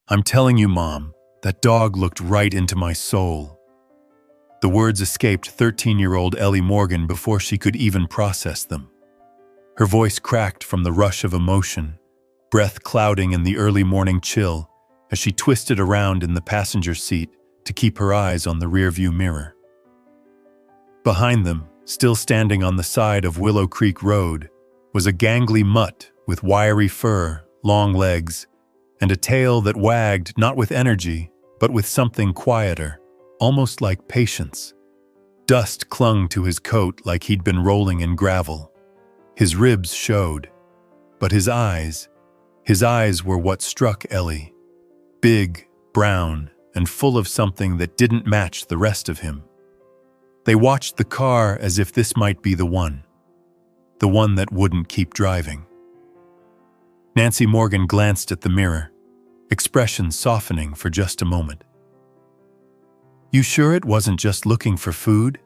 I'm telling you, Mom, that dog looked right into my soul. The words escaped 13-year-old Ellie Morgan before she could even process them. Her voice cracked from the rush of emotion, breath clouding in the early morning chill as she twisted around in the passenger seat to keep her eyes on the rearview mirror. Behind them, still standing on the side of Willow Creek Road, was a gangly mutt with wiry fur, long legs, and a tail that wagged not with energy, but with something quieter, almost like patience. Dust clung to his coat like he'd been rolling in gravel. His ribs showed, but his eyes were what struck Ellie. Big, brown, and full of something that didn't match the rest of him. They watched the car as if this might be the one that wouldn't keep driving. Nancy Morgan glanced at the mirror, expression softening for just a moment. "You sure it wasn't just looking for food?"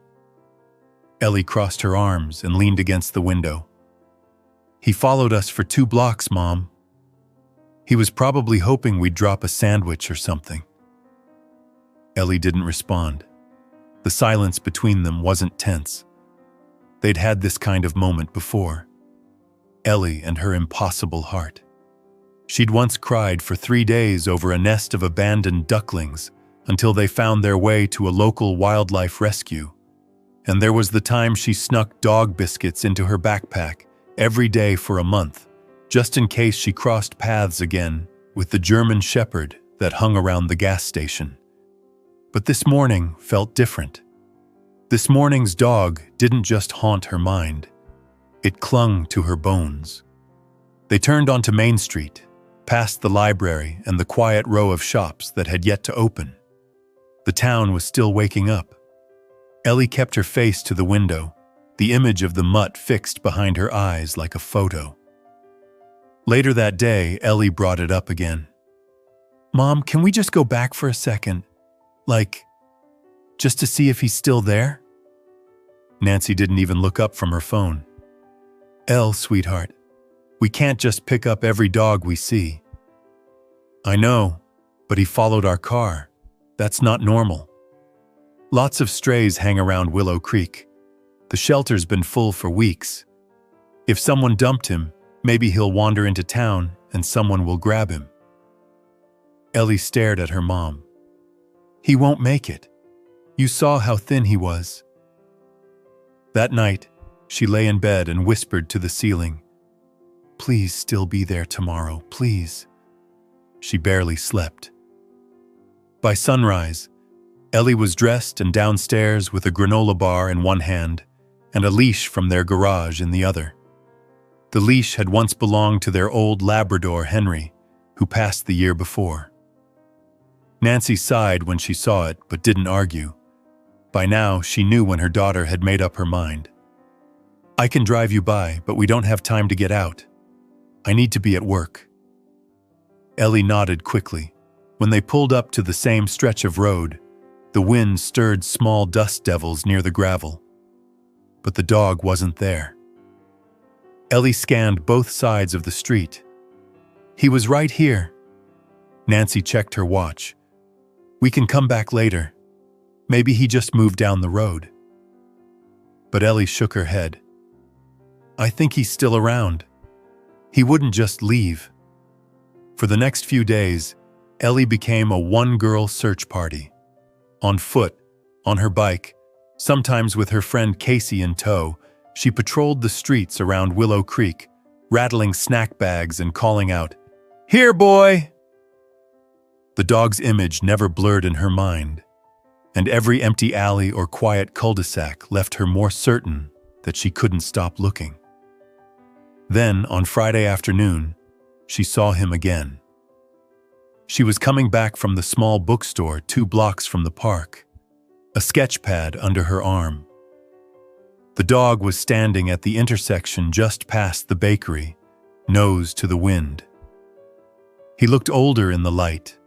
Ellie crossed her arms and leaned against the window. "He followed us for 2 blocks, Mom. He was probably hoping we'd drop a sandwich or something." Ellie didn't respond. The silence between them wasn't tense. They'd had this kind of moment before. Ellie and her impossible heart. She'd once cried for 3 days over a nest of abandoned ducklings until they found their way to a local wildlife rescue. And there was the time she snuck dog biscuits into her backpack every day for a month, just in case she crossed paths again with the German Shepherd that hung around the gas station. But this morning felt different. This morning's dog didn't just haunt her mind. It clung to her bones. They turned onto Main Street, past the library and the quiet row of shops that had yet to open. The town was still waking up. Ellie kept her face to the window, the image of the mutt fixed behind her eyes like a photo. Later that day, Ellie brought it up again. "Mom, can we just go back for a second? Just to see if he's still there?" Nancy didn't even look up from her phone. "Elle, sweetheart, we can't just pick up every dog we see." "I know, but he followed our car. That's not normal. Lots of strays hang around Willow Creek. The shelter's been full for weeks. If someone dumped him, maybe he'll wander into town and someone will grab him." Ellie stared at her mom. "He won't make it. You saw how thin he was." That night, she lay in bed and whispered to the ceiling, "Please still be there tomorrow, please." She barely slept. By sunrise, Ellie was dressed and downstairs with a granola bar in one hand and a leash from their garage in the other. The leash had once belonged to their old Labrador, Henry, who passed the year before. Nancy sighed when she saw it, but didn't argue. By now, she knew when her daughter had made up her mind. "I can drive you by, but we don't have time to get out. I need to be at work." Ellie nodded quickly. When they pulled up to the same stretch of road, the wind stirred small dust devils near the gravel. But the dog wasn't there. Ellie scanned both sides of the street. "He was right here." Nancy checked her watch. "We can come back later. Maybe he just moved down the road." But Ellie shook her head. "I think he's still around. He wouldn't just leave." For the next few days, Ellie became a one-girl search party. On foot, on her bike, sometimes with her friend Casey in tow, she patrolled the streets around Willow Creek, rattling snack bags and calling out, "Here, boy!" The dog's image never blurred in her mind, and every empty alley or quiet cul-de-sac left her more certain that she couldn't stop looking. Then, on Friday afternoon, she saw him again. She was coming back from the small bookstore 2 blocks from the park, a sketch pad under her arm. The dog was standing at the intersection just past the bakery, nose to the wind. He looked older in the light,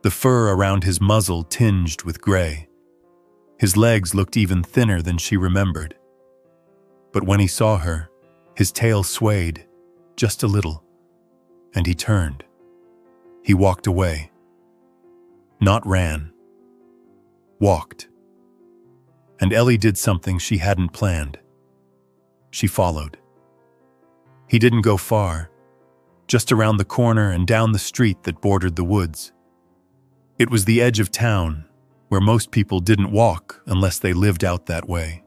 the fur around his muzzle tinged with gray. His legs looked even thinner than she remembered. But when he saw her, his tail swayed, just a little, and he turned. He walked away, not ran. Walked. And Ellie did something she hadn't planned. She followed. He didn't go far, just around the corner and down the street that bordered the woods. It was the edge of town, where most people didn't walk unless they lived out that way.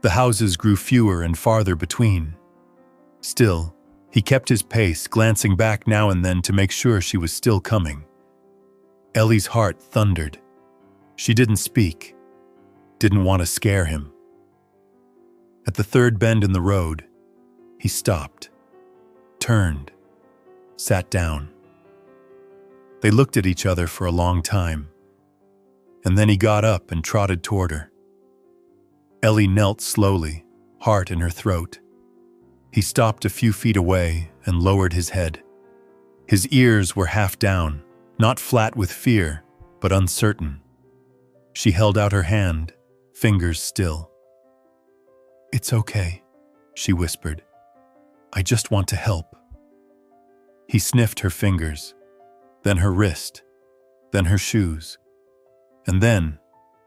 The houses grew fewer and farther between. Still, he kept his pace, glancing back now and then to make sure she was still coming. Ellie's heart thundered. She didn't speak, didn't want to scare him. At the third bend in the road, he stopped, turned, sat down. They looked at each other for a long time, and then he got up and trotted toward her. Ellie knelt slowly, heart in her throat. He stopped a few feet away and lowered his head. His ears were half down, not flat with fear, but uncertain. She held out her hand, fingers still. "It's okay," she whispered. "I just want to help." He sniffed her fingers, then her wrist, then her shoes. And then,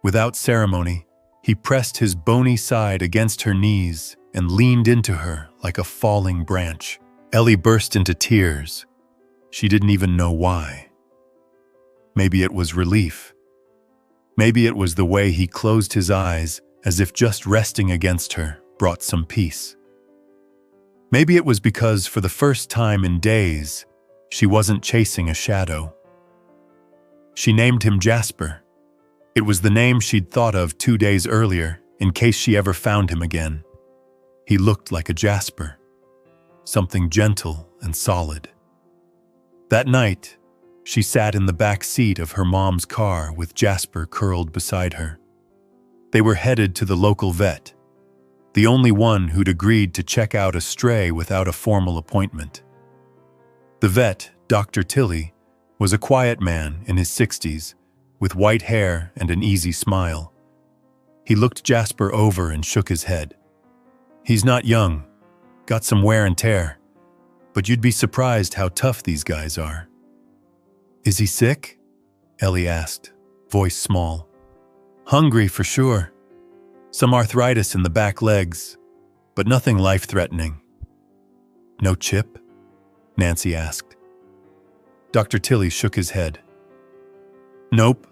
without ceremony, he pressed his bony side against her knees and leaned into her like a falling branch. Ellie burst into tears. She didn't even know why. Maybe it was relief. Maybe it was the way he closed his eyes, as if just resting against her brought some peace. Maybe it was because, for the first time in days, she wasn't chasing a shadow. She named him Jasper. It was the name she'd thought of 2 days earlier, in case she ever found him again. He looked like a jasper, something gentle and solid. That night, she sat in the back seat of her mom's car with Jasper curled beside her. They were headed to the local vet, the only one who'd agreed to check out a stray without a formal appointment. The vet, Dr. Tilly, was a quiet man in his 60s, with white hair and an easy smile. He looked Jasper over and shook his head. "He's not young, got some wear and tear, but you'd be surprised how tough these guys are." "Is he sick?" Ellie asked, voice small. "Hungry for sure. Some arthritis in the back legs, but nothing life-threatening." "No chip?" Nancy asked. Dr. Tilly shook his head. "Nope.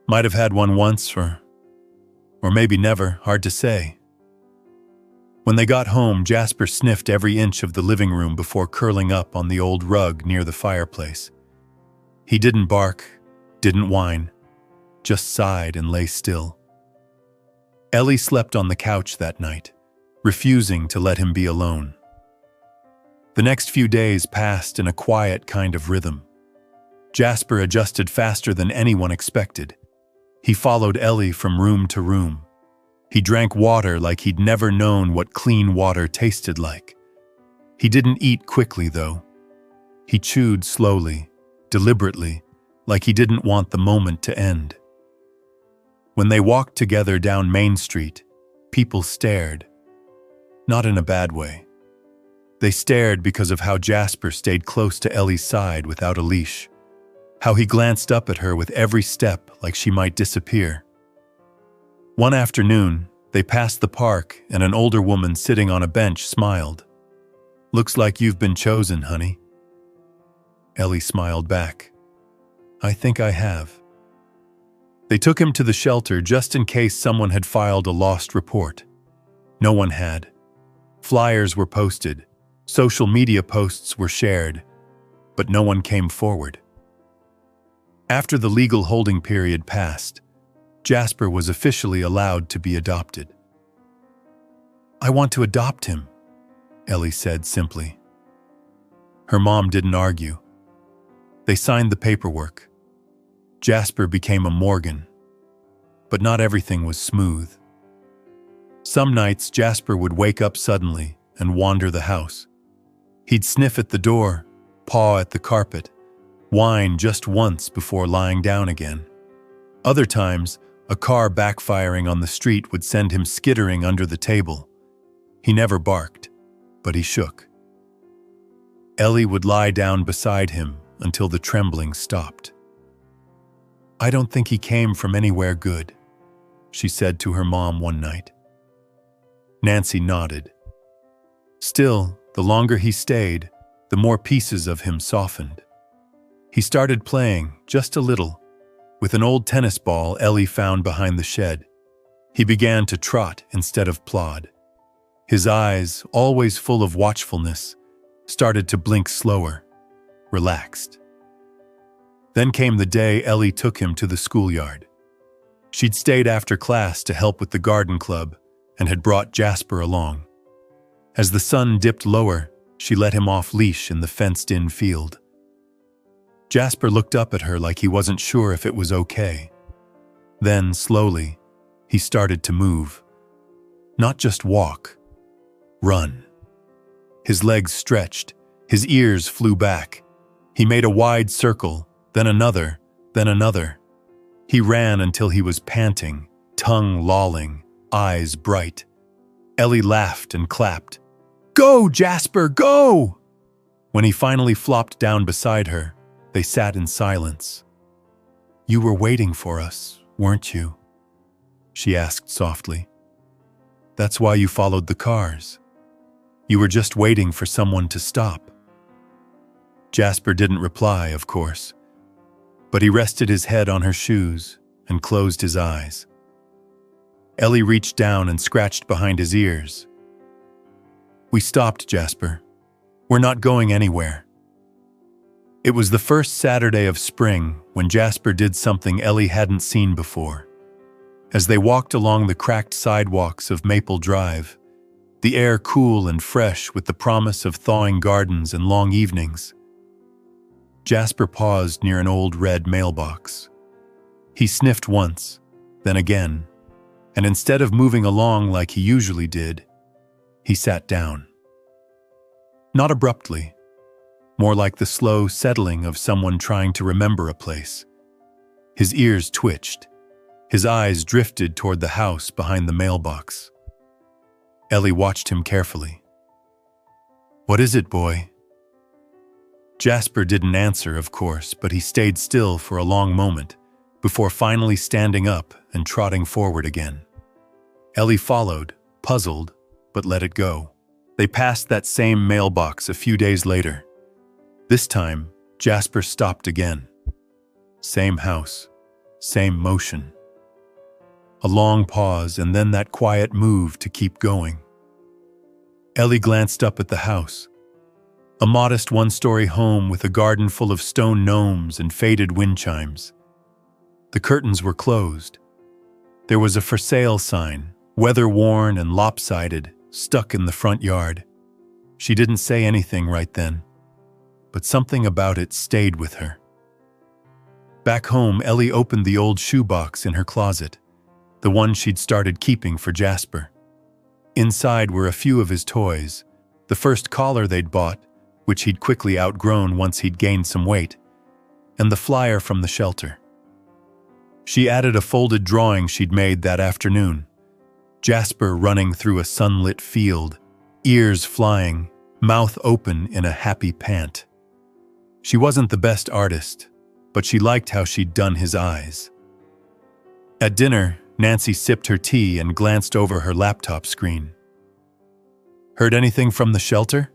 Might have had one once, or maybe never, hard to say." When they got home, Jasper sniffed every inch of the living room before curling up on the old rug near the fireplace. He didn't bark, didn't whine, just sighed and lay still. Ellie slept on the couch that night, refusing to let him be alone. The next few days passed in a quiet kind of rhythm. Jasper adjusted faster than anyone expected. He followed Ellie from room to room. He drank water like he'd never known what clean water tasted like. He didn't eat quickly, though. He chewed slowly, deliberately, like he didn't want the moment to end. When they walked together down Main Street, people stared. Not in a bad way. They stared because of how Jasper stayed close to Ellie's side without a leash, how he glanced up at her with every step like she might disappear. One afternoon, they passed the park and an older woman sitting on a bench smiled. "Looks like you've been chosen, honey." Ellie smiled back. "I think I have." They took him to the shelter just in case someone had filed a lost report. No one had. Flyers were posted, social media posts were shared, but no one came forward. After the legal holding period passed, Jasper was officially allowed to be adopted. "I want to adopt him," Ellie said simply. Her mom didn't argue. They signed the paperwork. Jasper became a Morgan. But not everything was smooth. Some nights Jasper would wake up suddenly and wander the house. He'd sniff at the door, paw at the carpet, whine just once before lying down again. Other times, a car backfiring on the street would send him skittering under the table. He never barked, but he shook. Ellie would lie down beside him until the trembling stopped. "I don't think he came from anywhere good," she said to her mom one night. Nancy nodded. Still, the longer he stayed, the more pieces of him softened. He started playing, just a little, with an old tennis ball Ellie found behind the shed. He began to trot instead of plod. His eyes, always full of watchfulness, started to blink slower, relaxed. Then came the day Ellie took him to the schoolyard. She'd stayed after class to help with the garden club and had brought Jasper along. As the sun dipped lower, she let him off leash in the fenced-in field. Jasper looked up at her like he wasn't sure if it was okay. Then, slowly, he started to move. Not just walk, run. His legs stretched, his ears flew back. He made a wide circle, then another, then another. He ran until he was panting, tongue lolling, eyes bright. Ellie laughed and clapped. "Go, Jasper, go!" When he finally flopped down beside her, they sat in silence. "You were waiting for us, weren't you?" she asked softly. "That's why you followed the cars. You were just waiting for someone to stop." Jasper didn't reply, of course, but he rested his head on her shoes and closed his eyes. Ellie reached down and scratched behind his ears. "We stopped, Jasper. We're not going anywhere." It was the first Saturday of spring when Jasper did something Ellie hadn't seen before. As they walked along the cracked sidewalks of Maple Drive, the air cool and fresh with the promise of thawing gardens and long evenings, Jasper paused near an old red mailbox. He sniffed once, then again, and instead of moving along like he usually did, he sat down. Not abruptly, more like the slow settling of someone trying to remember a place. His ears twitched. His eyes drifted toward the house behind the mailbox. Ellie watched him carefully. "What is it, boy?" Jasper didn't answer, of course, but he stayed still for a long moment before finally standing up and trotting forward again. Ellie followed, puzzled, but let it go. They passed that same mailbox a few days later. This time, Jasper stopped again. Same house, same motion. A long pause and then that quiet move to keep going. Ellie glanced up at the house. A modest one-story home with a garden full of stone gnomes and faded wind chimes. The curtains were closed. There was a for sale sign, weather-worn and lopsided, stuck in the front yard. She didn't say anything right then, but something about it stayed with her. Back home, Ellie opened the old shoebox in her closet, the one she'd started keeping for Jasper. Inside were a few of his toys, the first collar they'd bought, which he'd quickly outgrown once he'd gained some weight, and the flyer from the shelter. She added a folded drawing she'd made that afternoon. Jasper running through a sunlit field, ears flying, mouth open in a happy pant. She wasn't the best artist, but she liked how she'd done his eyes. At dinner, Nancy sipped her tea and glanced over her laptop screen. "Heard anything from the shelter?"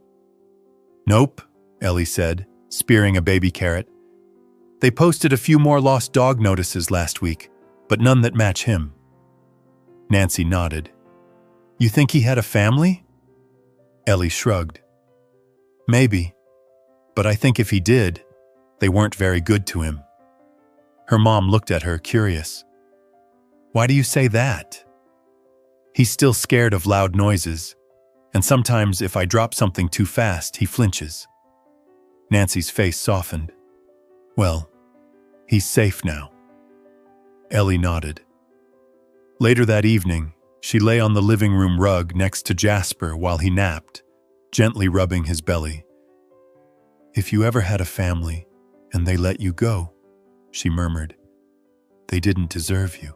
"Nope," Ellie said, spearing a baby carrot. "They posted a few more lost dog notices last week, but none that match him." Nancy nodded. "You think he had a family?" Ellie shrugged. "Maybe, but I think if he did, they weren't very good to him." Her mom looked at her, curious. "Why do you say that?" "He's still scared of loud noises, and sometimes if I drop something too fast, he flinches." Nancy's face softened. "Well, he's safe now." Ellie nodded. Later that evening, she lay on the living room rug next to Jasper while he napped, gently rubbing his belly. "If you ever had a family and they let you go," she murmured, "they didn't deserve you."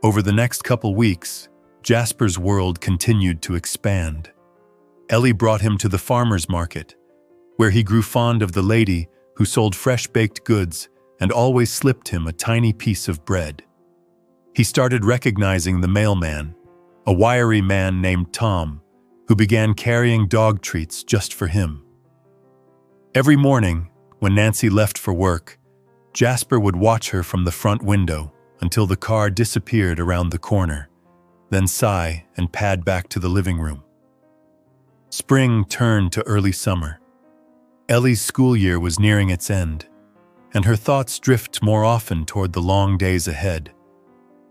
Over the next couple weeks, Jasper's world continued to expand. Ellie brought him to the farmer's market, where he grew fond of the lady who sold fresh baked goods and always slipped him a tiny piece of bread. He started recognizing the mailman, a wiry man named Tom, who began carrying dog treats just for him. Every morning, when Nancy left for work, Jasper would watch her from the front window until the car disappeared around the corner, then sigh and pad back to the living room. Spring turned to early summer. Ellie's school year was nearing its end, and her thoughts drift more often toward the long days ahead.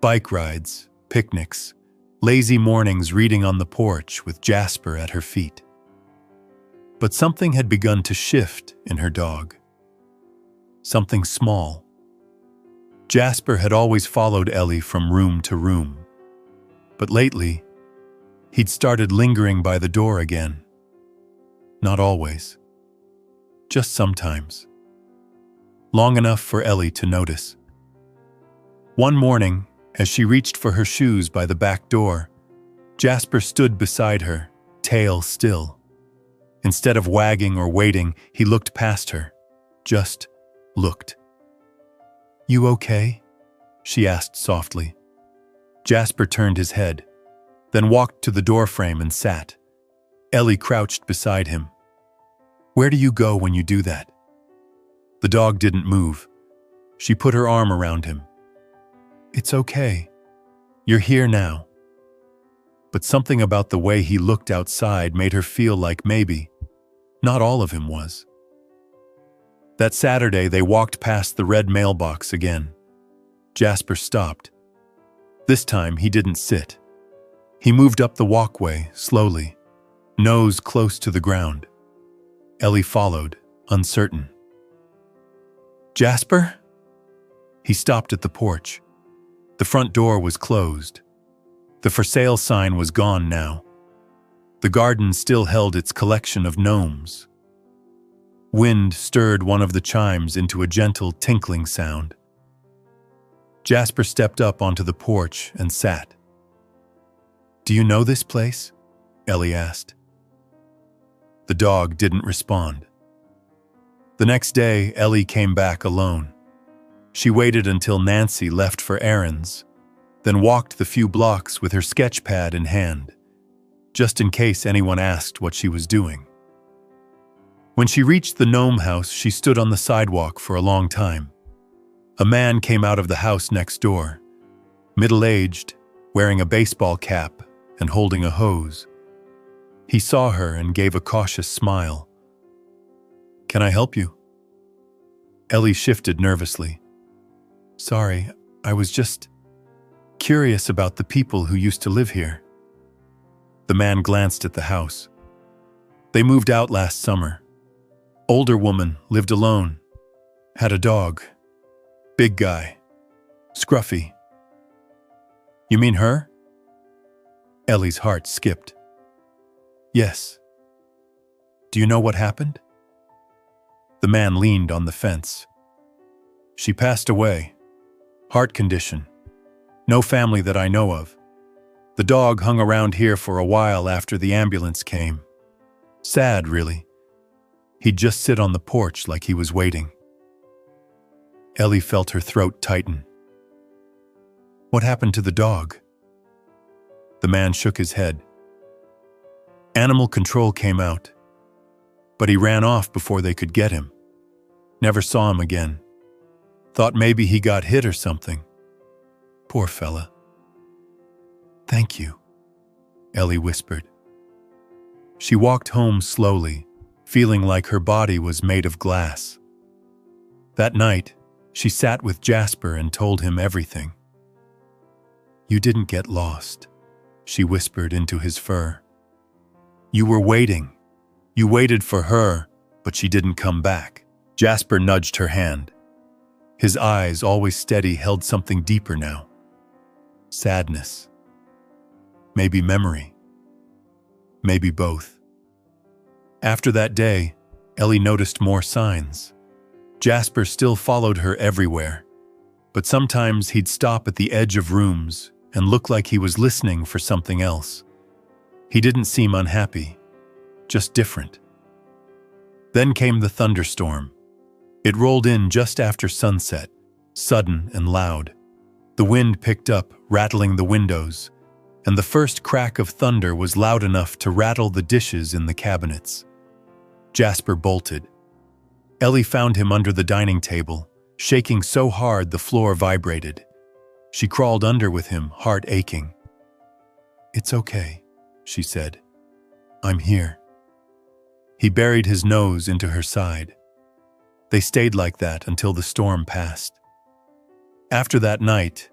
Bike rides, picnics, lazy mornings reading on the porch with Jasper at her feet. But something had begun to shift in her dog. Something small. Jasper had always followed Ellie from room to room, but lately, he'd started lingering by the door again. Not always. Just sometimes. Long enough for Ellie to notice. One morning, as she reached for her shoes by the back door, Jasper stood beside her, tail still. Instead of wagging or waiting, he looked past her. Just looked. "You okay?" she asked softly. Jasper turned his head, then walked to the doorframe and sat. Ellie crouched beside him. "Where do you go when you do that?" The dog didn't move. She put her arm around him. "It's okay. You're here now." But something about the way he looked outside made her feel like maybe not all of him was. That Saturday, they walked past the red mailbox again. Jasper stopped. This time, he didn't sit. He moved up the walkway, slowly, nose close to the ground. Ellie followed, uncertain. "Jasper?" He stopped at the porch. The front door was closed. The for sale sign was gone now. The garden still held its collection of gnomes. Wind stirred one of the chimes into a gentle tinkling sound. Jasper stepped up onto the porch and sat. "Do you know this place?" Ellie asked. The dog didn't respond. The next day, Ellie came back alone. She waited until Nancy left for errands, then walked the few blocks with her sketch pad in hand, just in case anyone asked what she was doing. When she reached the gnome house, she stood on the sidewalk for a long time. A man came out of the house next door, middle-aged, wearing a baseball cap and holding a hose. He saw her and gave a cautious smile. "Can I help you?" Ellie shifted nervously. "Sorry, I was just curious about the people who used to live here." The man glanced at the house. They moved out last summer. Older woman, lived alone, had a dog. Big guy, scruffy. "You mean her?" Ellie's heart skipped. "Yes." "Do you know what happened?" The man leaned on the fence. "She passed away. Heart condition. No family that I know of. The dog hung around here for a while after the ambulance came. Sad, really. He'd just sit on the porch like he was waiting." Ellie felt her throat tighten. "What happened to the dog?" The man shook his head. "Animal control came out, but he ran off before they could get him. Never saw him again. Thought maybe he got hit or something. Poor fella." "Thank you," Ellie whispered. She walked home slowly, feeling like her body was made of glass. That night, she sat with Jasper and told him everything. "You didn't get lost," she whispered into his fur. "You were waiting. You waited for her, but she didn't come back." Jasper nudged her hand. His eyes, always steady, held something deeper now. Sadness. Maybe memory. Maybe both. After that day, Ellie noticed more signs. Jasper still followed her everywhere, but sometimes he'd stop at the edge of rooms and look like he was listening for something else. He didn't seem unhappy, just different. Then came the thunderstorm. It rolled in just after sunset, sudden and loud. The wind picked up, rattling the windows, and the first crack of thunder was loud enough to rattle the dishes in the cabinets. Jasper bolted. Ellie found him under the dining table, shaking so hard the floor vibrated. She crawled under with him, heart aching. "It's okay," she said. "I'm here." He buried his nose into her side. They stayed like that until the storm passed. After that night,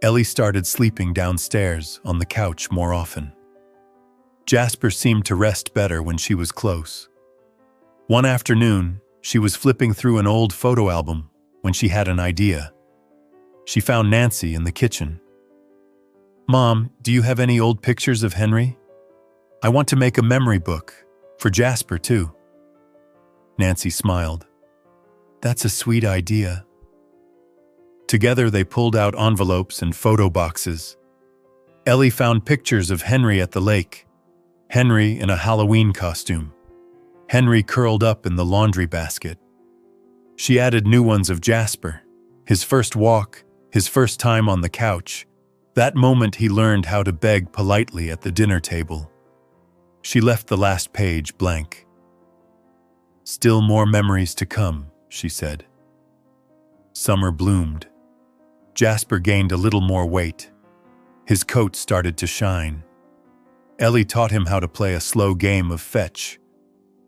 Ellie started sleeping downstairs on the couch more often. Jasper seemed to rest better when she was close. One afternoon, she was flipping through an old photo album when she had an idea. She found Nancy in the kitchen. "Mom, do you have any old pictures of Henry? I want to make a memory book, for Jasper too." Nancy smiled. "That's a sweet idea." Together they pulled out envelopes and photo boxes. Ellie found pictures of Henry at the lake, Henry in a Halloween costume, Henry curled up in the laundry basket. She added new ones of Jasper, his first walk, his first time on the couch, that moment he learned how to beg politely at the dinner table. She left the last page blank. "Still more memories to come," she said. Summer bloomed. Jasper gained a little more weight. His coat started to shine. Ellie taught him how to play a slow game of fetch,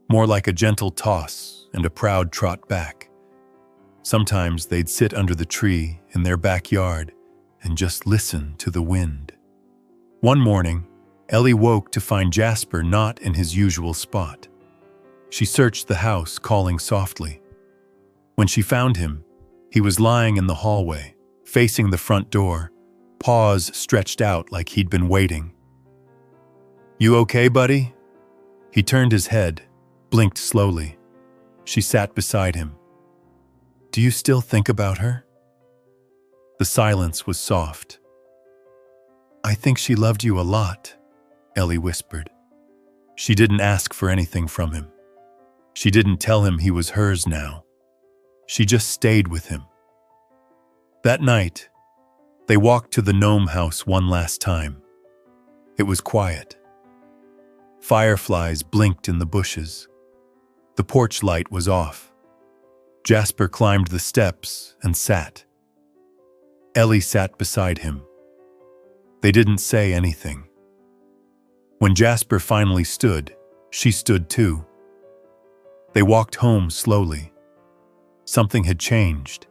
more like a gentle toss and a proud trot back. Sometimes they'd sit under the tree in their backyard and just listen to the wind. One morning, Ellie woke to find Jasper not in his usual spot. She searched the house, calling softly. When she found him, he was lying in the hallway, facing the front door, paws stretched out like he'd been waiting. "You okay, buddy?" He turned his head, blinked slowly. She sat beside him. "Do you still think about her?" The silence was soft. "I think she loved you a lot," Ellie whispered. She didn't ask for anything from him. She didn't tell him he was hers now. She just stayed with him. That night, they walked to the gnome house one last time. It was quiet. Fireflies blinked in the bushes. The porch light was off. Jasper climbed the steps and sat. Ellie sat beside him. They didn't say anything. When Jasper finally stood, she stood too. They walked home slowly. Something had changed.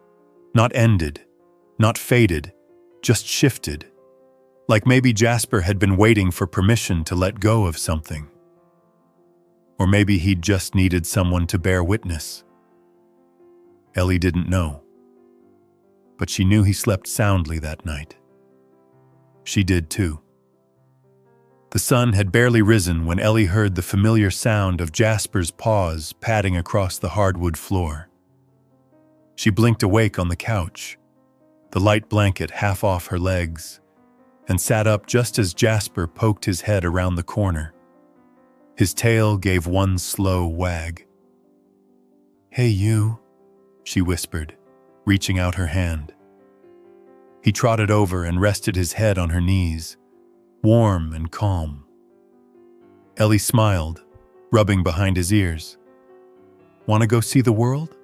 Not ended, not faded, just shifted. Like maybe Jasper had been waiting for permission to let go of something. Or maybe he'd just needed someone to bear witness. Ellie didn't know. But she knew he slept soundly that night. She did too. The sun had barely risen when Ellie heard the familiar sound of Jasper's paws padding across the hardwood floor. She blinked awake on the couch, the light blanket half off her legs, and sat up just as Jasper poked his head around the corner. His tail gave one slow wag. "Hey, you," she whispered, reaching out her hand. He trotted over and rested his head on her knees, warm and calm. Ellie smiled, rubbing behind his ears. "Want to go see the world?"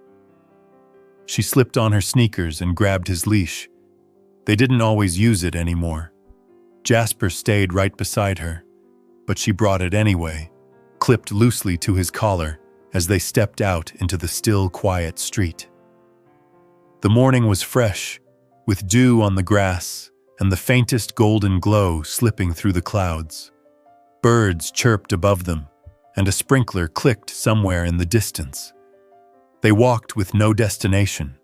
She slipped on her sneakers and grabbed his leash. They didn't always use it anymore. Jasper stayed right beside her, but she brought it anyway, clipped loosely to his collar as they stepped out into the still, quiet street. The morning was fresh, with dew on the grass and the faintest golden glow slipping through the clouds. Birds chirped above them, and a sprinkler clicked somewhere in the distance. They walked with no destination,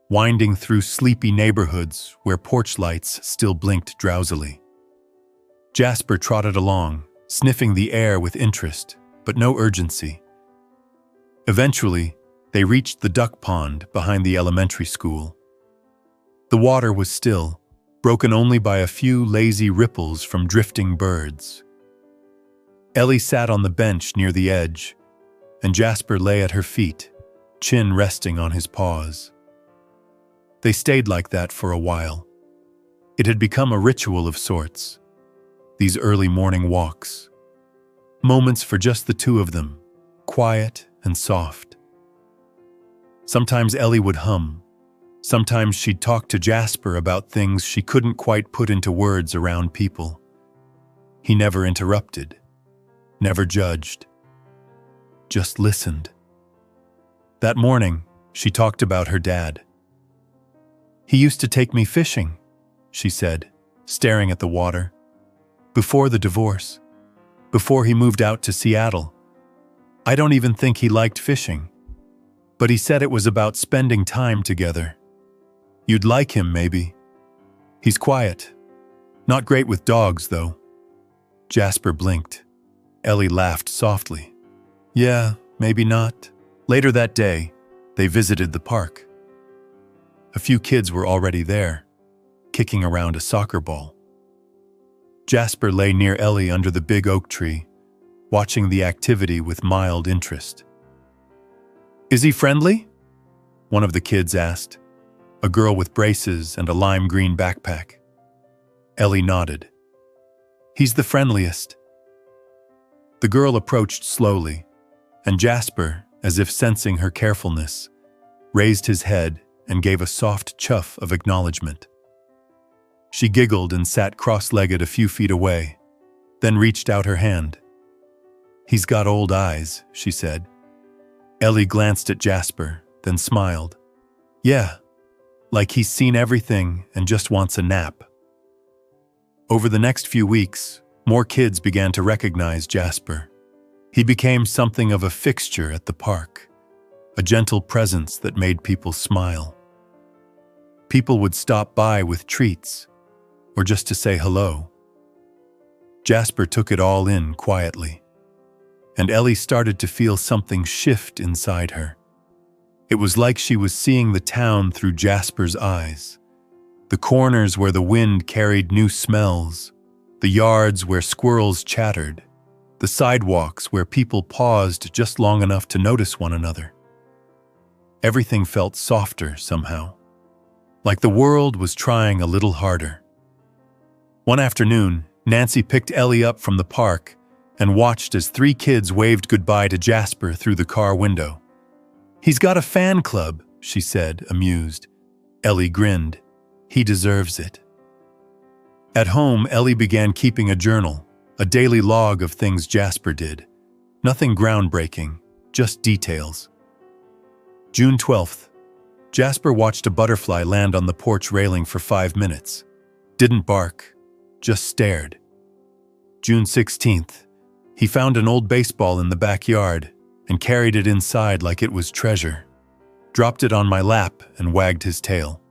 winding through sleepy neighborhoods where porch lights still blinked drowsily. Jasper trotted along, sniffing the air with interest, but no urgency. Eventually, they reached the duck pond behind the elementary school. The water was still, broken only by a few lazy ripples from drifting birds. Ellie sat on the bench near the edge, and Jasper lay at her feet, chin resting on his paws. They stayed like that for a while. It had become a ritual of sorts, these early morning walks. Moments for just the two of them, quiet and soft. Sometimes Ellie would hum. Sometimes she'd talk to Jasper about things she couldn't quite put into words around people. He never interrupted, never judged, just listened. That morning, she talked about her dad. "He used to take me fishing," she said, staring at the water. "Before the divorce, before he moved out to Seattle. I don't even think he liked fishing, but he said it was about spending time together. You'd like him, maybe. He's quiet. Not great with dogs, though." Jasper blinked. Ellie laughed softly. "Yeah, maybe not." Later that day, they visited the park. A few kids were already there, kicking around a soccer ball. Jasper lay near Ellie under the big oak tree, watching the activity with mild interest. "Is he friendly?" one of the kids asked, a girl with braces and a lime green backpack. Ellie nodded. "He's the friendliest." The girl approached slowly, and Jasper, as if sensing her carefulness, raised his head and gave a soft chuff of acknowledgement. She giggled and sat cross-legged a few feet away, then reached out her hand. "He's got old eyes," she said. Ellie glanced at Jasper, then smiled. "Yeah, like he's seen everything and just wants a nap." Over the next few weeks, more kids began to recognize Jasper. He became something of a fixture at the park, a gentle presence that made people smile. People would stop by with treats, or just to say hello. Jasper took it all in quietly, and Ellie started to feel something shift inside her. It was like she was seeing the town through Jasper's eyes, the corners where the wind carried new smells, the yards where squirrels chattered, the sidewalks where people paused just long enough to notice one another. Everything felt softer somehow, like the world was trying a little harder. One afternoon, Nancy picked Ellie up from the park and watched as 3 kids waved goodbye to Jasper through the car window. "He's got a fan club," she said, amused. Ellie grinned. "He deserves it." At home, Ellie began keeping a journal, a daily log of things Jasper did. Nothing groundbreaking, just details. June 12th. Jasper watched a butterfly land on the porch railing for 5 minutes. Didn't bark, just stared. June 16th. He found an old baseball in the backyard and carried it inside like it was treasure. Dropped it on my lap and wagged his tail.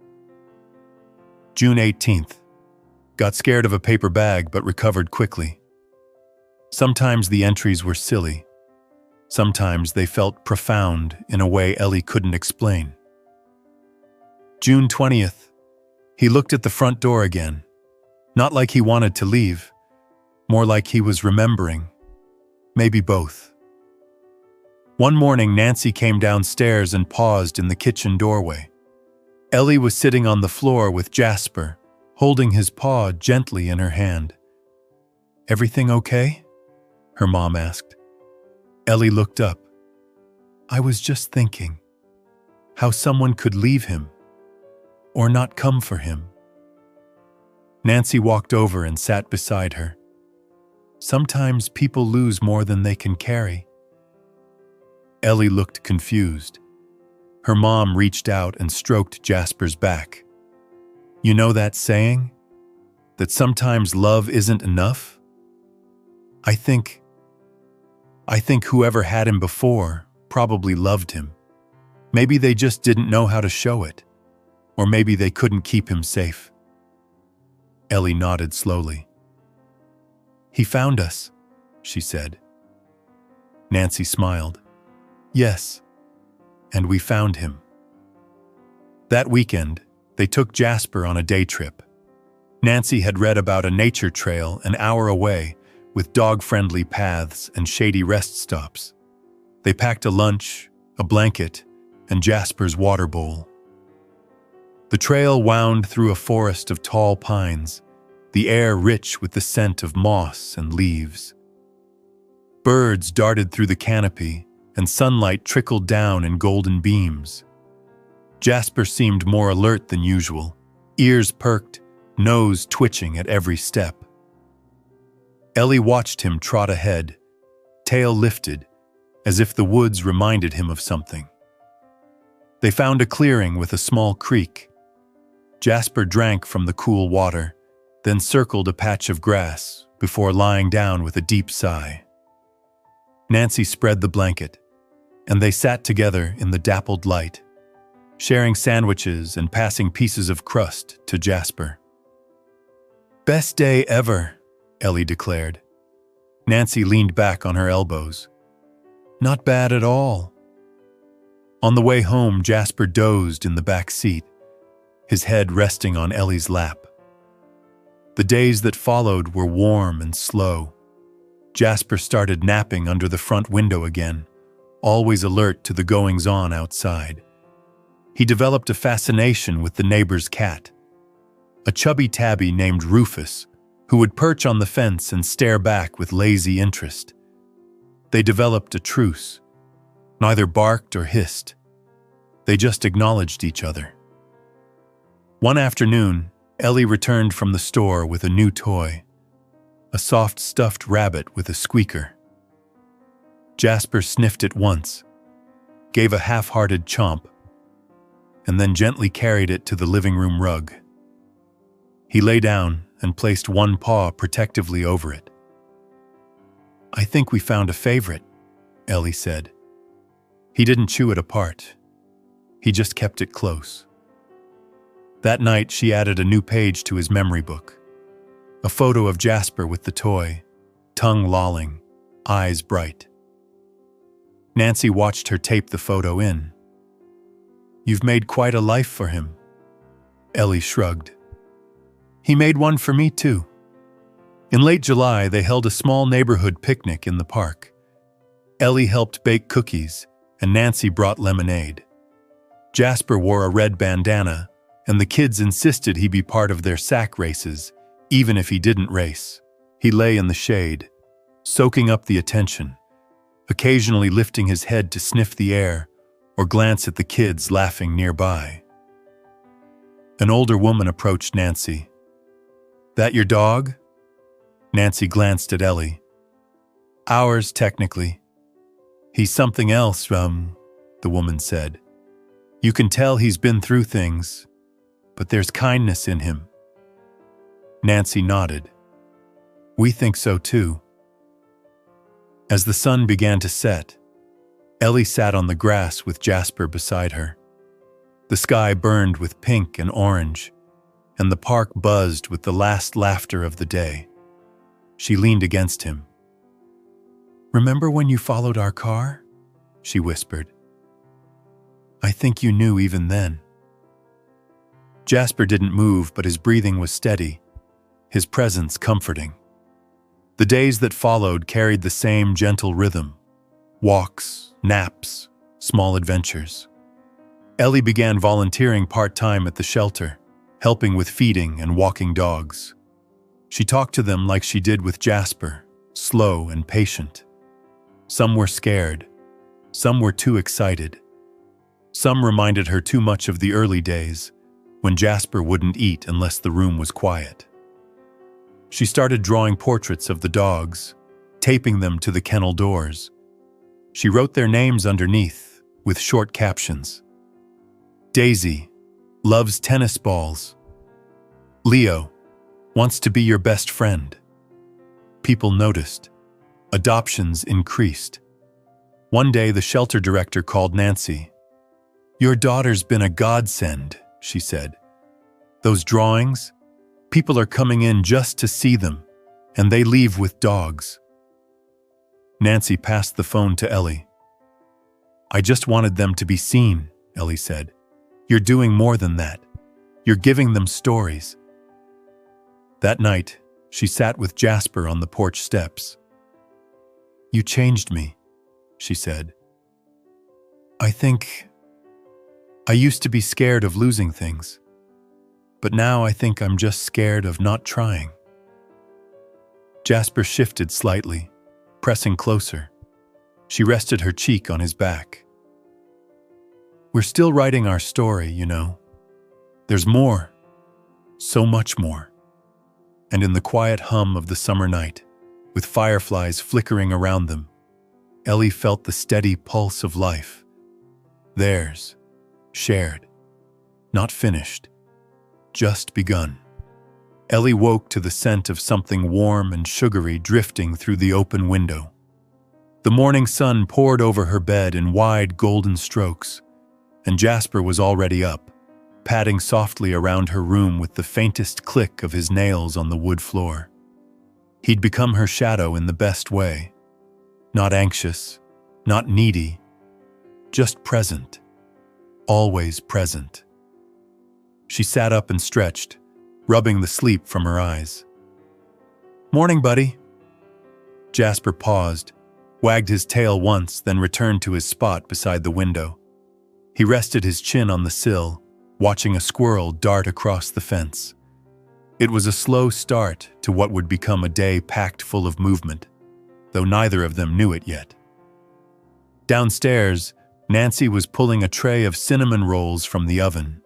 June 18th. Got scared of a paper bag but recovered quickly. Sometimes the entries were silly. Sometimes they felt profound in a way Ellie couldn't explain. June 20th. He looked at the front door again. Not like he wanted to leave, more like he was remembering. Maybe both. One morning, Nancy came downstairs and paused in the kitchen doorway. Ellie was sitting on the floor with Jasper, holding his paw gently in her hand. "Everything okay?" her mom asked. Ellie looked up. "I was just thinking how someone could leave him or not come for him." Nancy walked over and sat beside her. "Sometimes people lose more than they can carry." Ellie looked confused. Her mom reached out and stroked Jasper's back. "You know that saying? That sometimes love isn't enough? I think whoever had him before probably loved him. Maybe they just didn't know how to show it. Or maybe they couldn't keep him safe." Ellie nodded slowly. "He found us," she said. Nancy smiled. "Yes, and we found him." That weekend, they took Jasper on a day trip. Nancy had read about a nature trail an hour away with dog-friendly paths and shady rest stops. They packed a lunch, a blanket, and Jasper's water bowl. The trail wound through a forest of tall pines, the air rich with the scent of moss and leaves. Birds darted through the canopy, and sunlight trickled down in golden beams. Jasper seemed more alert than usual, ears perked, nose twitching at every step. Ellie watched him trot ahead, tail lifted, as if the woods reminded him of something. They found a clearing with a small creek. Jasper drank from the cool water, then circled a patch of grass before lying down with a deep sigh. Nancy spread the blanket, and they sat together in the dappled light, sharing sandwiches and passing pieces of crust to Jasper. "Best day ever," Ellie declared. Nancy leaned back on her elbows. "Not bad at all." On the way home, Jasper dozed in the back seat, his head resting on Ellie's lap. The days that followed were warm and slow. Jasper started napping under the front window again, always alert to the goings-on outside. He developed a fascination with the neighbor's cat, a chubby tabby named Rufus, who would perch on the fence and stare back with lazy interest. They developed a truce. Neither barked or hissed. They just acknowledged each other. One afternoon, Ellie returned from the store with a new toy, a soft stuffed rabbit with a squeaker. Jasper sniffed it once, gave a half-hearted chomp, and then gently carried it to the living room rug. He lay down and placed one paw protectively over it. "I think we found a favorite," Ellie said. He didn't chew it apart. He just kept it close. That night, she added a new page to his memory book. A photo of Jasper with the toy, tongue lolling, eyes bright. Nancy watched her tape the photo in. "You've made quite a life for him." Ellie shrugged. "He made one for me too." In late July, they held a small neighborhood picnic in the park. Ellie helped bake cookies, and Nancy brought lemonade. Jasper wore a red bandana, and the kids insisted he be part of their sack races, even if he didn't race. He lay in the shade, soaking up the attention, occasionally lifting his head to sniff the air or glance at the kids laughing nearby. An older woman approached Nancy. "That your dog?" Nancy glanced at Ellie. "Ours, technically. He's something else, the woman said. "You can tell he's been through things, but there's kindness in him." Nancy nodded. "We think so too." As the sun began to set, Ellie sat on the grass with Jasper beside her. The sky burned with pink and orange, and the park buzzed with the last laughter of the day. She leaned against him. "Remember when you followed our car?" she whispered. "I think you knew even then." Jasper didn't move, but his breathing was steady, his presence comforting. The days that followed carried the same gentle rhythm: walks, naps, small adventures. Ellie began volunteering part-time at the shelter, helping with feeding and walking dogs. She talked to them like she did with Jasper, slow and patient. Some were scared. Some were too excited. Some reminded her too much of the early days, when Jasper wouldn't eat unless the room was quiet. She started drawing portraits of the dogs, taping them to the kennel doors. She wrote their names underneath, with short captions. Daisy loves tennis balls. Leo wants to be your best friend. People noticed. Adoptions increased. One day, the shelter director called Nancy. "Your daughter's been a godsend," she said. "Those drawings, people are coming in just to see them, and they leave with dogs." Nancy passed the phone to Ellie. "I just wanted them to be seen," Ellie said. "You're doing more than that. You're giving them stories." That night, she sat with Jasper on the porch steps. "You changed me," she said. I think I used to be scared of losing things, but now I think I'm just scared of not trying. Jasper shifted slightly, pressing closer. She rested her cheek on his back. We're still writing our story, you know. There's more, so much more. And in the quiet hum of the summer night, with fireflies flickering around them, Ellie felt the steady pulse of life. Theirs, shared, not finished, just begun. Ellie woke to the scent of something warm and sugary drifting through the open window. The morning sun poured over her bed in wide golden strokes, and Jasper was already up, padding softly around her room with the faintest click of his nails on the wood floor. He'd become her shadow in the best way. Not anxious, not needy, just present, always present. She sat up and stretched, rubbing the sleep from her eyes. "Morning, buddy." Jasper paused, wagged his tail once, then returned to his spot beside the window. He rested his chin on the sill, watching a squirrel dart across the fence. It was a slow start to what would become a day packed full of movement, though neither of them knew it yet. Downstairs, Nancy was pulling a tray of cinnamon rolls from the oven,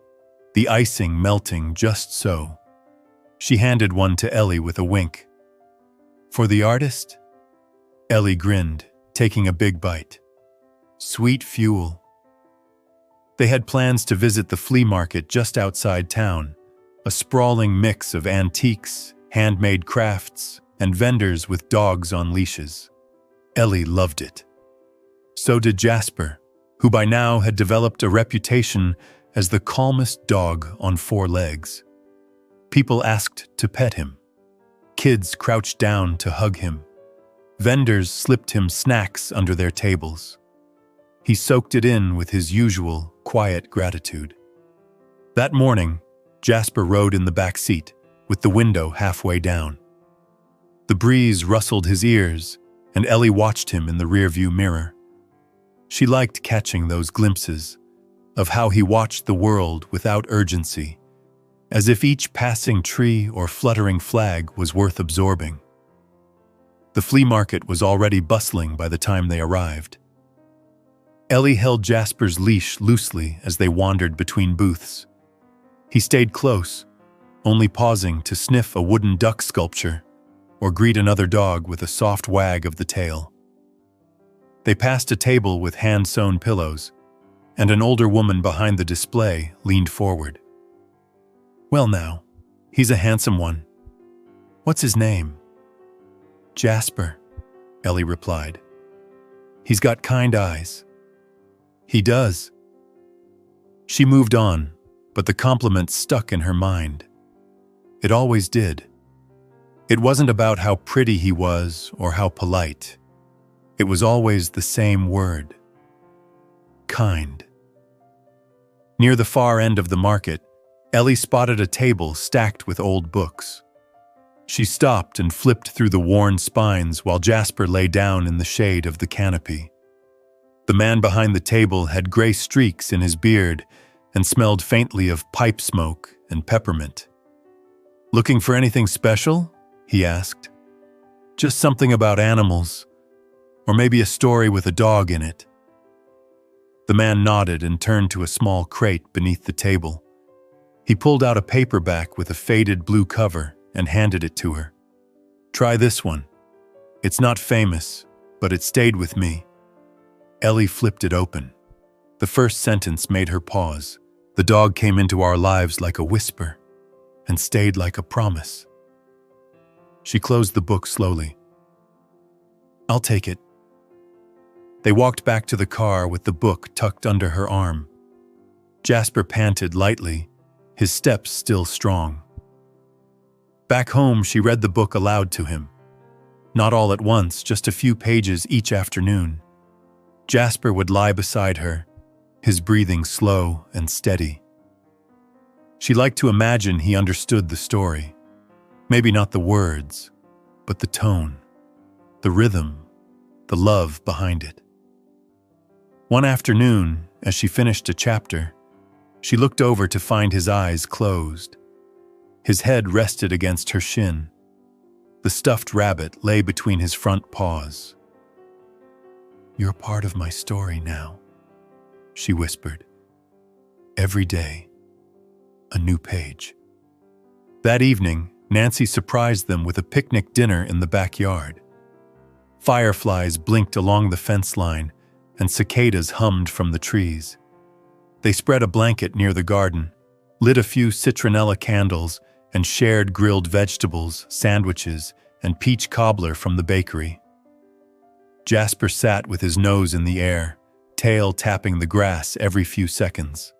the icing melting just so. She handed one to Ellie with a wink. "For the artist?" Ellie grinned, taking a big bite. Sweet fuel. They had plans to visit the flea market just outside town, a sprawling mix of antiques, handmade crafts, and vendors with dogs on leashes. Ellie loved it. So did Jasper, who by now had developed a reputation as the calmest dog on 4 legs. People asked to pet him. Kids crouched down to hug him. Vendors slipped him snacks under their tables. He soaked it in with his usual, quiet gratitude. That morning, Jasper rode in the back seat, with the window halfway down. The breeze rustled his ears, and Ellie watched him in the rearview mirror. She liked catching those glimpses of how he watched the world without urgency, as if each passing tree or fluttering flag was worth absorbing. The flea market was already bustling by the time they arrived. Ellie held Jasper's leash loosely as they wandered between booths. He stayed close, only pausing to sniff a wooden duck sculpture or greet another dog with a soft wag of the tail. They passed a table with hand-sewn pillows, and an older woman behind the display leaned forward. "Well now, he's a handsome one. What's his name?" "Jasper," Ellie replied. "He's got kind eyes." "He does." She moved on, but the compliment stuck in her mind. It always did. It wasn't about how pretty he was or how polite. It was always the same word. Kind. Near the far end of the market, Ellie spotted a table stacked with old books. She stopped and flipped through the worn spines while Jasper lay down in the shade of the canopy. The man behind the table had gray streaks in his beard and smelled faintly of pipe smoke and peppermint. "Looking for anything special?" he asked. "Just something about animals, or maybe a story with a dog in it." The man nodded and turned to a small crate beneath the table. He pulled out a paperback with a faded blue cover and handed it to her. "Try this one. It's not famous, but it stayed with me." Ellie flipped it open. The first sentence made her pause. "The dog came into our lives like a whisper and stayed like a promise." She closed the book slowly. "I'll take it." They walked back to the car with the book tucked under her arm. Jasper panted lightly, his steps still strong. Back home, she read the book aloud to him. Not all at once, just a few pages each afternoon. Jasper would lie beside her, his breathing slow and steady. She liked to imagine he understood the story. Maybe not the words, but the tone, the rhythm, the love behind it. One afternoon, as she finished a chapter, She looked over to find his eyes closed. His head rested against her shin. The stuffed rabbit lay between his front paws. "You're part of my story now," she whispered. "Every day, a new page." That evening, Nancy surprised them with a picnic dinner in the backyard. Fireflies blinked along the fence line, and cicadas hummed from the trees. They spread a blanket near the garden, lit a few citronella candles, and shared grilled vegetables, sandwiches, and peach cobbler from the bakery. Jasper sat with his nose in the air, tail tapping the grass every few seconds.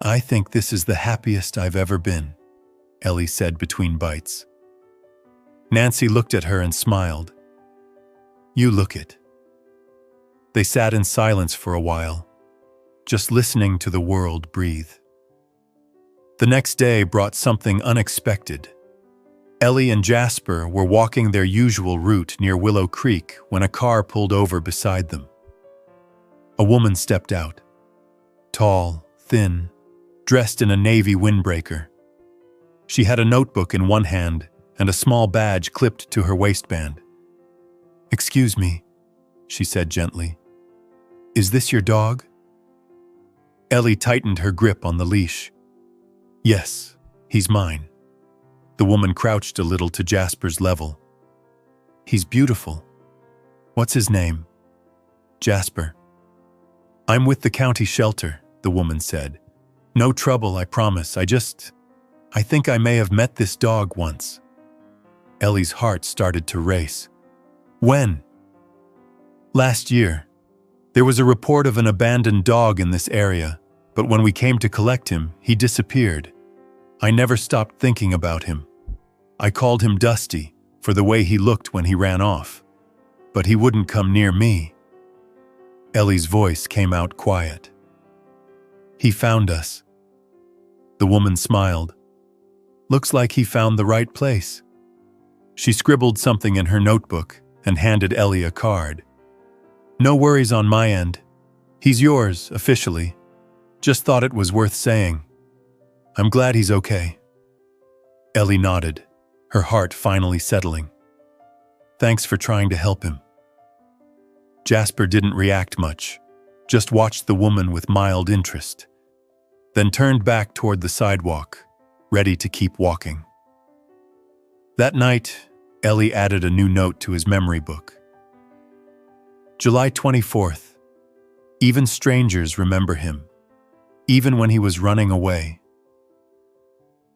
"I think this is the happiest I've ever been," Ellie said between bites. Nancy looked at her and smiled. "You look it." They sat in silence for a while, just listening to the world breathe. The next day brought something unexpected. Ellie and Jasper were walking their usual route near Willow Creek when a car pulled over beside them. A woman stepped out, tall, thin, dressed in a navy windbreaker. She had a notebook in one hand and a small badge clipped to her waistband. "Excuse me," she said gently. "Is this your dog?" Ellie tightened her grip on the leash. "Yes, he's mine." The woman crouched a little to Jasper's level. "He's beautiful. What's his name?" "Jasper." "I'm with the county shelter," the woman said. "No trouble, I promise. I think I may have met this dog once." Ellie's heart started to race. "When?" "Last year. There was a report of an abandoned dog in this area, but when we came to collect him, he disappeared. I never stopped thinking about him. I called him Dusty for the way he looked when he ran off, but he wouldn't come near me." Ellie's voice came out quiet. "He found us." The woman smiled. "Looks like he found the right place." She scribbled something in her notebook and handed Ellie a card. "No worries on my end. He's yours, officially. Just thought it was worth saying. I'm glad he's okay." Ellie nodded, her heart finally settling. "Thanks for trying to help him." Jasper didn't react much, just watched the woman with mild interest, then turned back toward the sidewalk, ready to keep walking. That night, Ellie added a new note to his memory book. July 24th. Even strangers remember him, even when he was running away.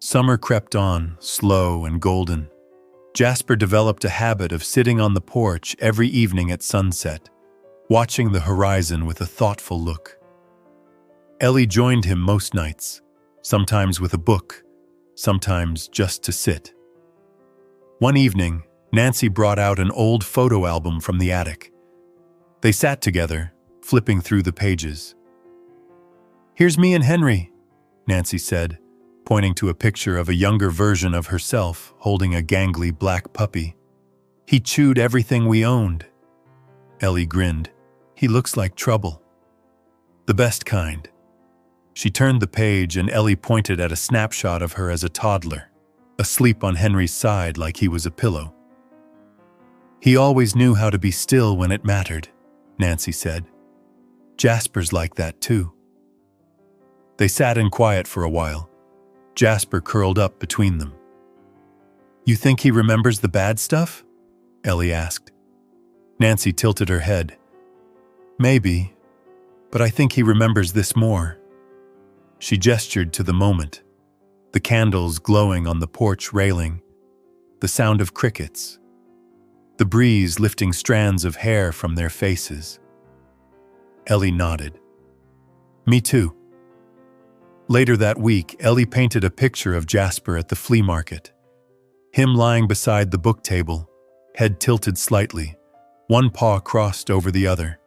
Summer crept on, slow and golden. Jasper developed a habit of sitting on the porch every evening at sunset, watching the horizon with a thoughtful look. Ellie joined him most nights, sometimes with a book, sometimes just to sit. One evening, Nancy brought out an old photo album from the attic. They sat together, flipping through the pages. "Here's me and Henry," Nancy said, pointing to a picture of a younger version of herself holding a gangly black puppy. "He chewed everything we owned." Ellie grinned. "He looks like trouble." "The best kind." She turned the page and Ellie pointed at a snapshot of her as a toddler, asleep on Henry's side like he was a pillow. "He always knew how to be still when it mattered," Nancy said. "Jasper's like that too." They sat in quiet for a while, Jasper curled up between them. "You think he remembers the bad stuff?" Ellie asked. Nancy tilted her head. "Maybe, but I think he remembers this more." She gestured to the moment, the candles glowing on the porch railing, the sound of crickets, the breeze lifting strands of hair from their faces. Ellie nodded. "Me too." Later that week, Ellie painted a picture of Jasper at the flea market. Him lying beside the book table, head tilted slightly, one paw crossed over the other.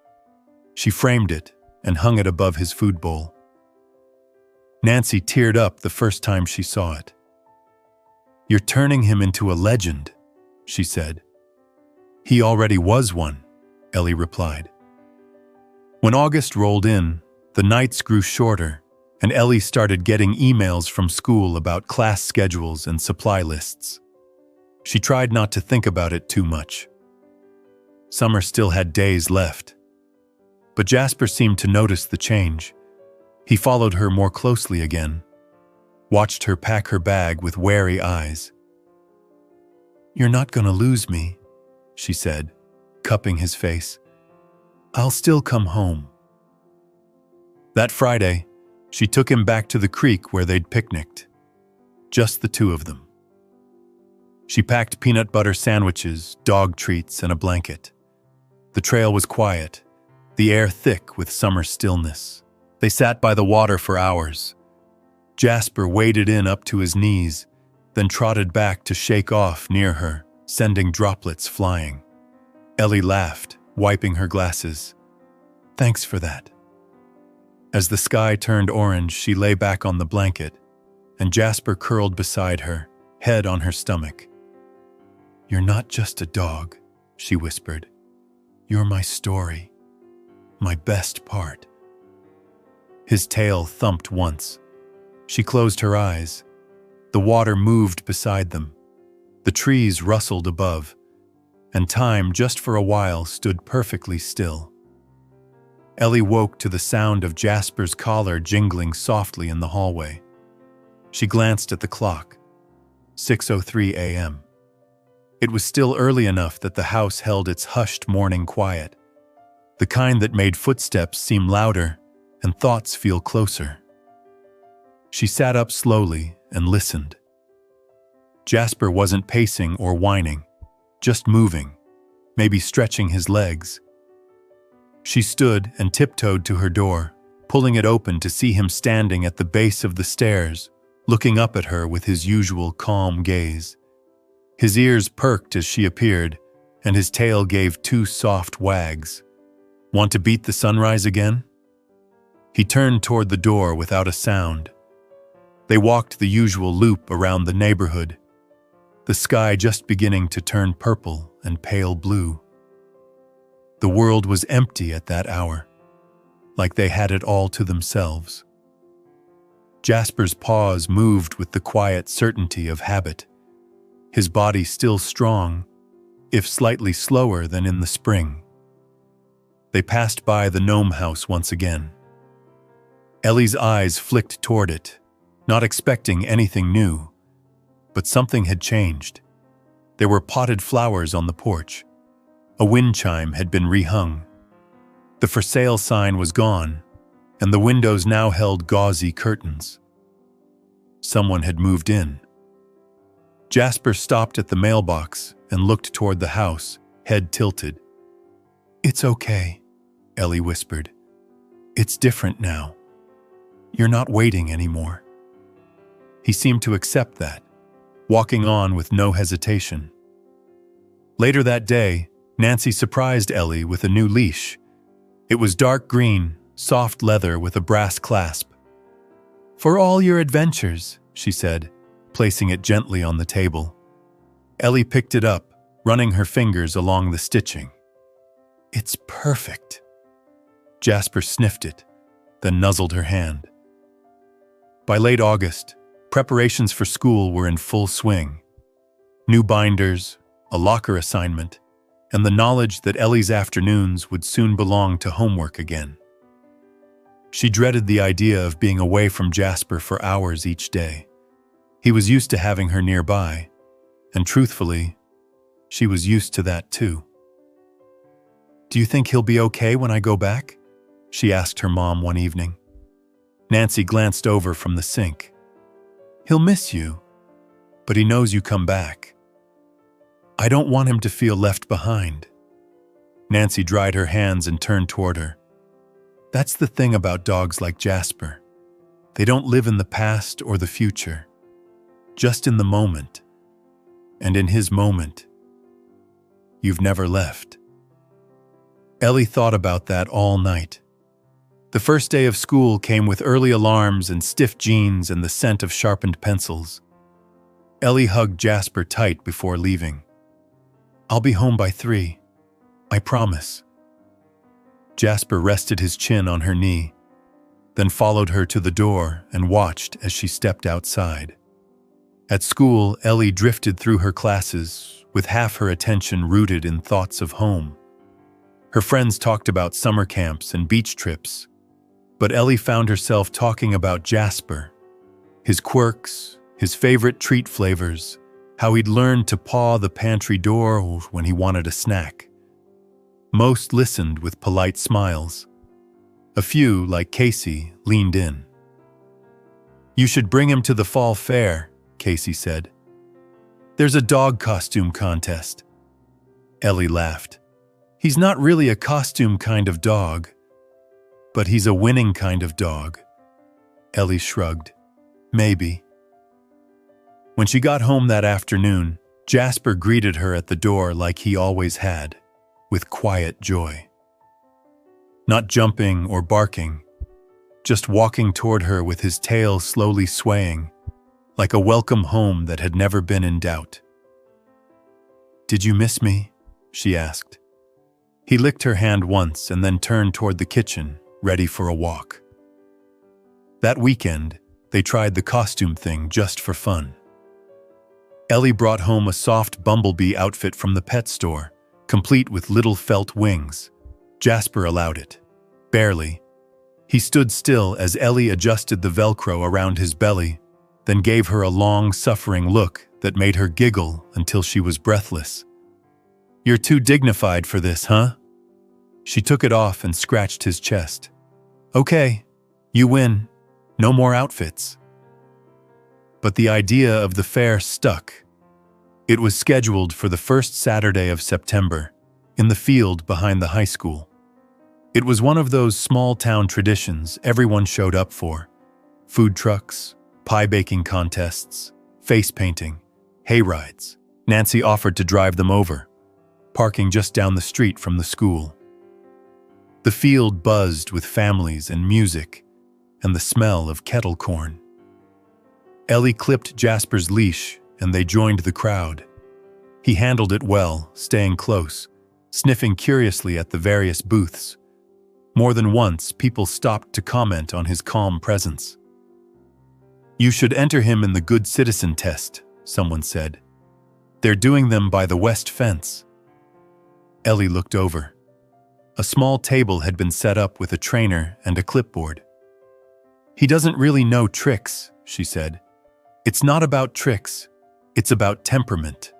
She framed it and hung it above his food bowl. Nancy teared up the first time she saw it. "You're turning him into a legend," she said. "He already was one," Ellie replied. When August rolled in, the nights grew shorter and Ellie started getting emails from school about class schedules and supply lists. She tried not to think about it too much. Summer still had days left. But Jasper seemed to notice the change. He followed her more closely again, watched her pack her bag with wary eyes. "You're not going to lose me," she said, cupping his face. "I'll still come home." That Friday, she took him back to the creek where they'd picnicked. Just the two of them. She packed peanut butter sandwiches, dog treats, and a blanket. The trail was quiet, the air thick with summer stillness. They sat by the water for hours. Jasper waded in up to his knees, then trotted back to shake off near her, sending droplets flying. Ellie laughed, wiping her glasses. "Thanks for that." As the sky turned orange, she lay back on the blanket, and Jasper curled beside her, head on her stomach. "You're not just a dog," she whispered. "You're my story, my best part." His tail thumped once. She closed her eyes. The water moved beside them. The trees rustled above, and time, just for a while, stood perfectly still. Ellie woke to the sound of Jasper's collar jingling softly in the hallway. She glanced at the clock. 6:03 a.m. It was still early enough that the house held its hushed morning quiet, the kind that made footsteps seem louder and thoughts feel closer. She sat up slowly and listened. Jasper wasn't pacing or whining, just moving, maybe stretching his legs. She stood and tiptoed to her door, pulling it open to see him standing at the base of the stairs, looking up at her with his usual calm gaze. His ears perked as she appeared, and his tail gave two soft wags. "Want to beat the sunrise again?" He turned toward the door without a sound. They walked the usual loop around the neighborhood, the sky just beginning to turn purple and pale blue. The world was empty at that hour, like they had it all to themselves. Jasper's paws moved with the quiet certainty of habit, his body still strong, if slightly slower than in the spring. They passed by the gnome house once again. Ellie's eyes flicked toward it, not expecting anything new, but something had changed. There were potted flowers on the porch. A wind chime had been rehung. The for sale sign was gone, and the windows now held gauzy curtains. Someone had moved in. Jasper stopped at the mailbox and looked toward the house, head tilted. "It's okay," Ellie whispered. "It's different now. You're not waiting anymore." He seemed to accept that, walking on with no hesitation. Later that day, Nancy surprised Ellie with a new leash. It was dark green, soft leather with a brass clasp. "For all your adventures," she said, placing it gently on the table. Ellie picked it up, running her fingers along the stitching. "It's perfect." Jasper sniffed it, then nuzzled her hand. By late August, preparations for school were in full swing. New binders, a locker assignment, and the knowledge that Ellie's afternoons would soon belong to homework again. She dreaded the idea of being away from Jasper for hours each day. He was used to having her nearby, and truthfully, she was used to that too. "Do you think he'll be okay when I go back?" she asked her mom one evening. Nancy glanced over from the sink. "He'll miss you, but he knows you come back. I don't want him to feel left behind." Nancy dried her hands and turned toward her. "That's the thing about dogs like Jasper. They don't live in the past or the future, just in the moment. And in his moment, you've never left." Ellie thought about that all night. The first day of school came with early alarms and stiff jeans and the scent of sharpened pencils. Ellie hugged Jasper tight before leaving. "I'll be home by 3. I promise." Jasper rested his chin on her knee. then followed her to the door and watched as she stepped outside. At school, Ellie drifted through her classes, with half her attention rooted in thoughts of home. Her friends talked about summer camps and beach trips, but Ellie found herself talking about Jasper, his quirks, his favorite treat flavors, how he'd learned to paw the pantry door when he wanted a snack. Most listened with polite smiles. A few, like Casey, leaned in. "You should bring him to the fall fair," Casey said. "There's a dog costume contest." Ellie laughed. "He's not really a costume kind of dog, but he's a winning kind of dog." Ellie shrugged. "Maybe." When she got home that afternoon, Jasper greeted her at the door like he always had, with quiet joy. Not jumping or barking, just walking toward her with his tail slowly swaying, like a welcome home that had never been in doubt. "Did you miss me?" she asked. He licked her hand once and then turned toward the kitchen, ready for a walk. That weekend, they tried the costume thing just for fun. Ellie brought home a soft bumblebee outfit from the pet store, complete with little felt wings. Jasper allowed it. Barely. He stood still as Ellie adjusted the Velcro around his belly, then gave her a long, suffering look that made her giggle until she was breathless. "You're too dignified for this, huh?" She took it off and scratched his chest. "Okay, you win. No more outfits." But the idea of the fair stuck. It was scheduled for the first Saturday of September, in the field behind the high school. It was one of those small-town traditions everyone showed up for. Food trucks, pie-baking contests, face painting, hay rides. Nancy offered to drive them over, parking just down the street from the school. The field buzzed with families and music, and the smell of kettle corn. Ellie clipped Jasper's leash, and they joined the crowd. He handled it well, staying close, sniffing curiously at the various booths. More than once, people stopped to comment on his calm presence. "You should enter him in the Good Citizen test," someone said. "They're doing them by the west fence." Ellie looked over. A small table had been set up with a trainer and a clipboard. "He doesn't really know tricks," she said. "It's not about tricks, it's about temperament."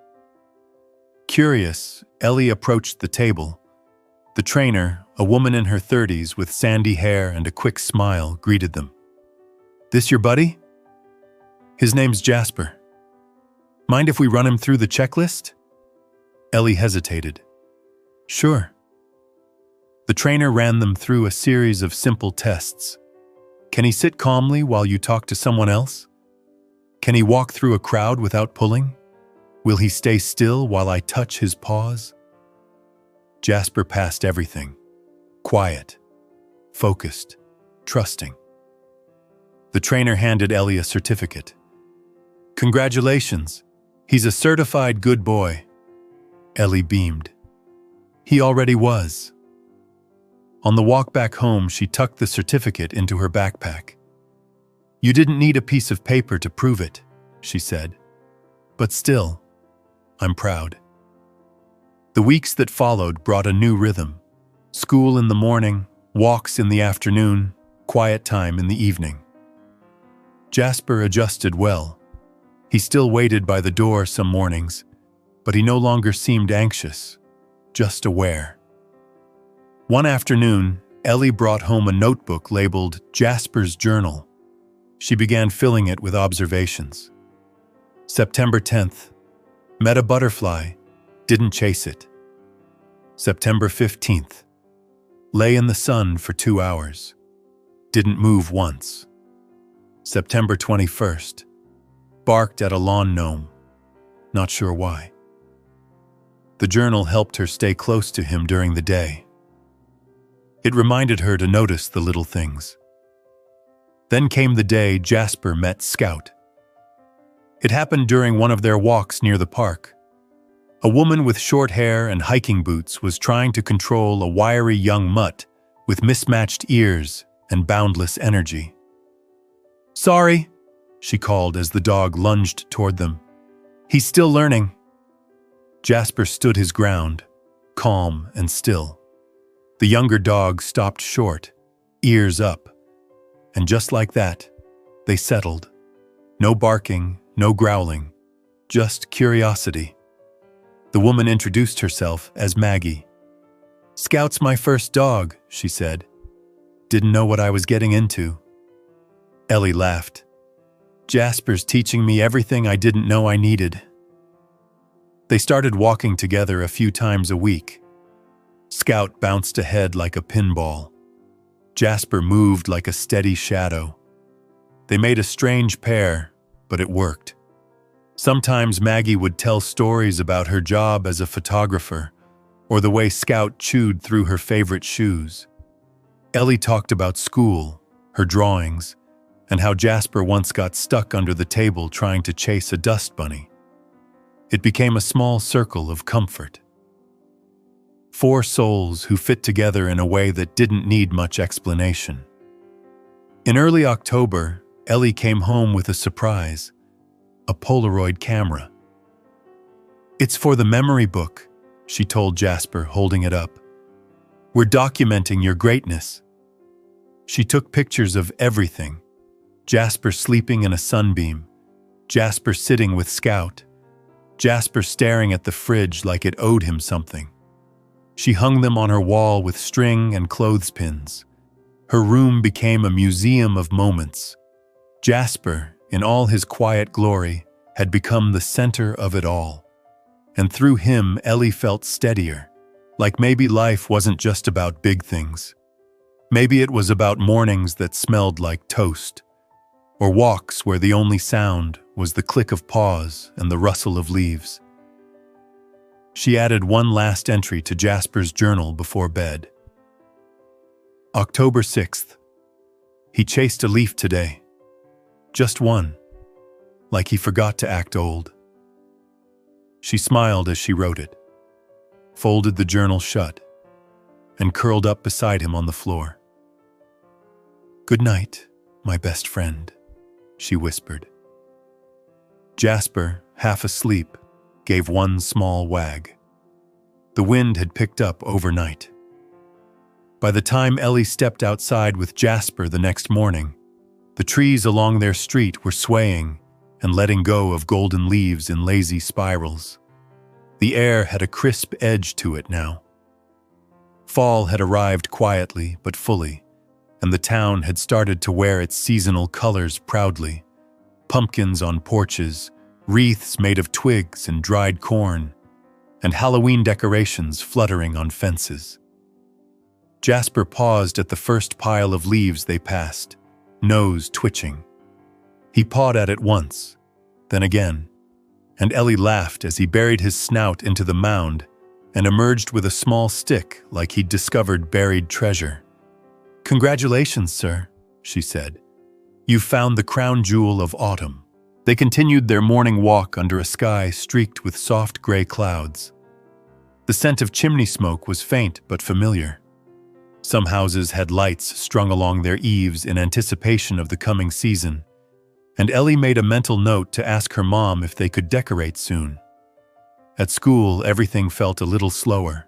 Curious, Ellie approached the table. The trainer, a woman in her 30s with sandy hair and a quick smile, greeted them. "This your buddy?" "His name's Jasper." "Mind if we run him through the checklist?" Ellie hesitated. "Sure." The trainer ran them through a series of simple tests. Can he sit calmly while you talk to someone else? Can he walk through a crowd without pulling? Will he stay still while I touch his paws? Jasper passed everything. Quiet, focused, trusting. The trainer handed Ellie a certificate. "Congratulations, he's a certified good boy." Ellie beamed. He already was. On the walk back home, she tucked the certificate into her backpack. "You didn't need a piece of paper to prove it," she said. "But still, I'm proud." The weeks that followed brought a new rhythm. School in the morning, walks in the afternoon, quiet time in the evening. Jasper adjusted well. He still waited by the door some mornings, but he no longer seemed anxious, just aware. One afternoon, Ellie brought home a notebook labeled Jasper's Journal. She began filling it with observations. September 10th, met a butterfly, didn't chase it. September 15th, lay in the sun for 2 hours, didn't move once. September 21st, barked at a lawn gnome, not sure why. The journal helped her stay close to him during the day. It reminded her to notice the little things. Then came the day Jasper met Scout. It happened during one of their walks near the park. A woman with short hair and hiking boots was trying to control a wiry young mutt with mismatched ears and boundless energy. "Sorry," she called as the dog lunged toward them. "He's still learning." Jasper stood his ground, calm and still. The younger dog stopped short, ears up, and just like that, they settled. No barking, no growling, just curiosity. The woman introduced herself as Maggie. "Scout's my first dog," she said. "Didn't know what I was getting into." Ellie laughed. "Jasper's teaching me everything I didn't know I needed." They started walking together a few times a week. Scout bounced ahead like a pinball. Jasper moved like a steady shadow. They made a strange pair, but it worked. Sometimes Maggie would tell stories about her job as a photographer, or the way Scout chewed through her favorite shoes. Ellie talked about school, her drawings, and how Jasper once got stuck under the table trying to chase a dust bunny. It became a small circle of comfort. 4 souls who fit together in a way that didn't need much explanation. In early October, Ellie came home with a surprise, a Polaroid camera. "It's for the memory book," she told Jasper, holding it up. "We're documenting your greatness." She took pictures of everything. Jasper sleeping in a sunbeam, Jasper sitting with Scout, Jasper staring at the fridge like it owed him something. She hung them on her wall with string and clothespins. Her room became a museum of moments. Jasper, in all his quiet glory, had become the center of it all. And through him, Ellie felt steadier, like maybe life wasn't just about big things. Maybe it was about mornings that smelled like toast, or walks where the only sound was the click of paws and the rustle of leaves. She added one last entry to Jasper's journal before bed. October 6th. He chased a leaf today. Just one, like he forgot to act old. She smiled as she wrote it, folded the journal shut, and curled up beside him on the floor. "Good night, my best friend," she whispered. Jasper, half asleep, gave one small wag. The wind had picked up overnight. By the time Ellie stepped outside with Jasper the next morning, the trees along their street were swaying and letting go of golden leaves in lazy spirals. The air had a crisp edge to it now. Fall had arrived quietly but fully, and the town had started to wear its seasonal colors proudly. Pumpkins on porches, wreaths made of twigs and dried corn, and Halloween decorations fluttering on fences. Jasper paused at the first pile of leaves they passed, nose twitching. He pawed at it once, then again, and Ellie laughed as he buried his snout into the mound and emerged with a small stick like he'd discovered buried treasure. "Congratulations, sir," she said. "You've found the crown jewel of autumn." They continued their morning walk under a sky streaked with soft gray clouds. The scent of chimney smoke was faint but familiar. Some houses had lights strung along their eaves in anticipation of the coming season, and Ellie made a mental note to ask her mom if they could decorate soon. At school, everything felt a little slower.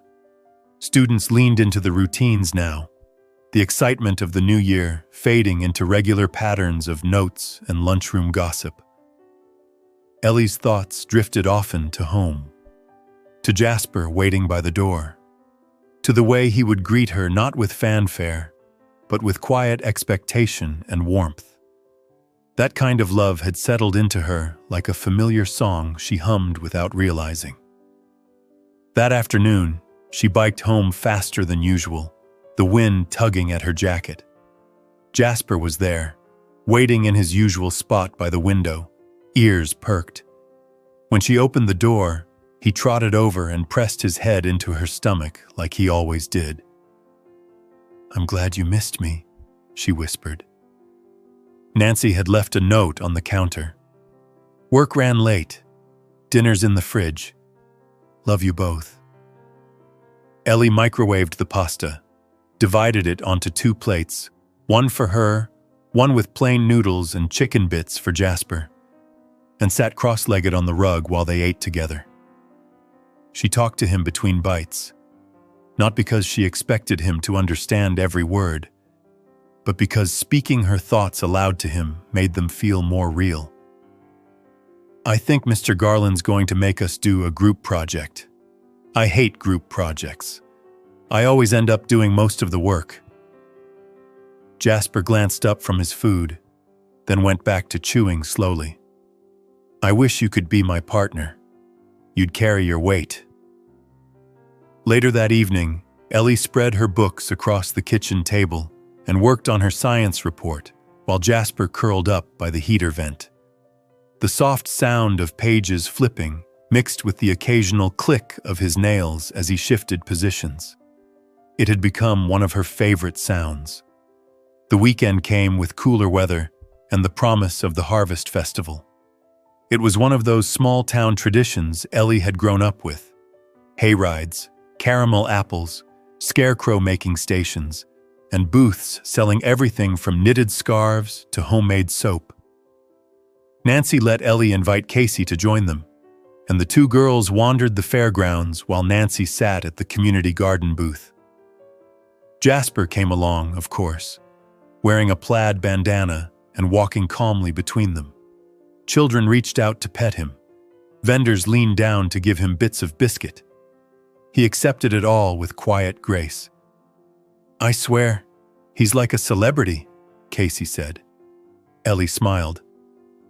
Students leaned into the routines now, the excitement of the new year fading into regular patterns of notes and lunchroom gossip. Ellie's thoughts drifted often to home, to Jasper waiting by the door, to the way he would greet her not with fanfare, but with quiet expectation and warmth. That kind of love had settled into her like a familiar song she hummed without realizing. That afternoon, she biked home faster than usual, the wind tugging at her jacket. Jasper was there, waiting in his usual spot by the window, ears perked. When she opened the door, he trotted over and pressed his head into her stomach like he always did. "I'm glad you missed me," she whispered. Nancy had left a note on the counter. "Work ran late. Dinner's in the fridge. Love you both." Ellie microwaved the pasta, divided it onto 2 plates, One for her, one with plain noodles and chicken bits for Jasper, and sat cross-legged on the rug while they ate together. She talked to him between bites, not because she expected him to understand every word, but because speaking her thoughts aloud to him made them feel more real. "I think Mr. Garland's going to make us do a group project. I hate group projects. I always end up doing most of the work." Jasper glanced up from his food, then went back to chewing slowly. "I wish you could be my partner. You'd carry your weight." Later that evening, Ellie spread her books across the kitchen table and worked on her science report while Jasper curled up by the heater vent. The soft sound of pages flipping mixed with the occasional click of his nails as he shifted positions. It had become one of her favorite sounds. The weekend came with cooler weather and the promise of the Harvest Festival. It was one of those small-town traditions Ellie had grown up with. Hayrides, caramel apples, scarecrow-making stations, and booths selling everything from knitted scarves to homemade soap. Nancy let Ellie invite Casey to join them, and the two girls wandered the fairgrounds while Nancy sat at the community garden booth. Jasper came along, of course, wearing a plaid bandana and walking calmly between them. Children reached out to pet him. Vendors leaned down to give him bits of biscuit. He accepted it all with quiet grace. "I swear, he's like a celebrity," Casey said. Ellie smiled.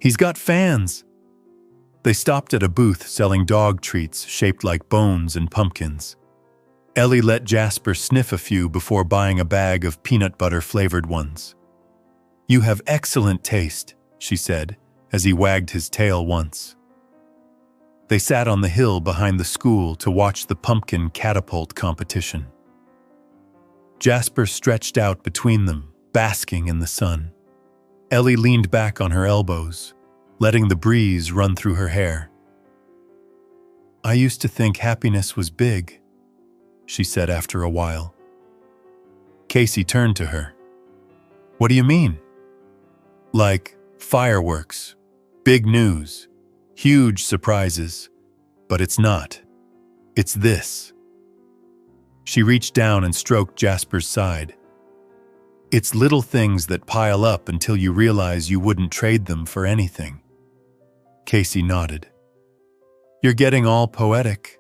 "He's got fans." They stopped at a booth selling dog treats shaped like bones and pumpkins. Ellie let Jasper sniff a few before buying a bag of peanut butter-flavored ones. "You have excellent taste," she said, as he wagged his tail once. They sat on the hill behind the school to watch the pumpkin catapult competition. Jasper stretched out between them, basking in the sun. Ellie leaned back on her elbows, letting the breeze run through her hair. "I used to think happiness was big," she said after a while. Casey turned to her. "What do you mean?" "Like fireworks, big news, huge surprises, but it's not. It's this." She reached down and stroked Jasper's side. "It's little things that pile up until you realize you wouldn't trade them for anything." Casey nodded. "You're getting all poetic."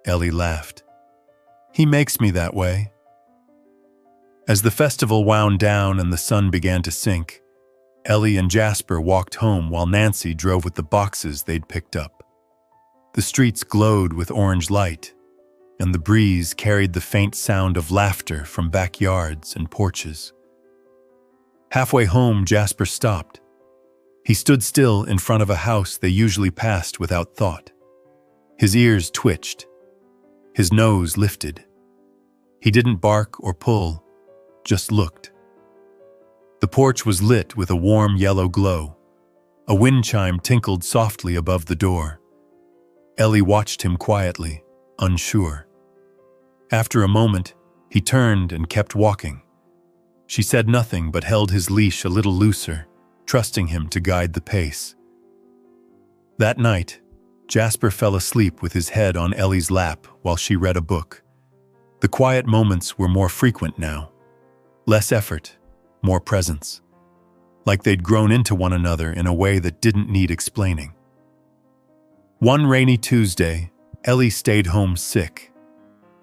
Ellie laughed. "He makes me that way." As the festival wound down and the sun began to sink, Ellie and Jasper walked home while Nancy drove with the boxes they'd picked up. The streets glowed with orange light, and the breeze carried the faint sound of laughter from backyards and porches. Halfway home, Jasper stopped. He stood still in front of a house they usually passed without thought. His ears twitched. His nose lifted. He didn't bark or pull, just looked. The porch was lit with a warm yellow glow. A wind chime tinkled softly above the door. Ellie watched him quietly, unsure. After a moment, he turned and kept walking. She said nothing but held his leash a little looser, trusting him to guide the pace. That night, Jasper fell asleep with his head on Ellie's lap while she read a book. The quiet moments were more frequent now. Less effort, more presence. Like they'd grown into one another in a way that didn't need explaining. One rainy Tuesday, Ellie stayed home sick.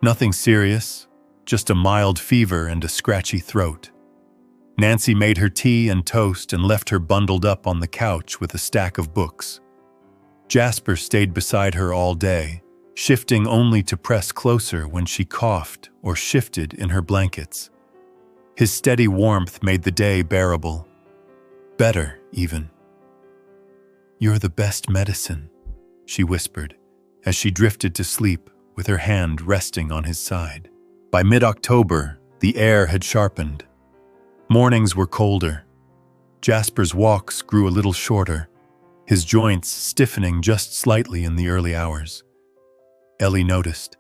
Nothing serious, just a mild fever and a scratchy throat. Nancy made her tea and toast and left her bundled up on the couch with a stack of books. Jasper stayed beside her all day, shifting only to press closer when she coughed or shifted in her blankets. His steady warmth made the day bearable. Better, even. "You're the best medicine," she whispered, as she drifted to sleep with her hand resting on his side. By mid-October, the air had sharpened. Mornings were colder. Jasper's walks grew a little shorter, his joints stiffening just slightly in the early hours. Ellie noticed.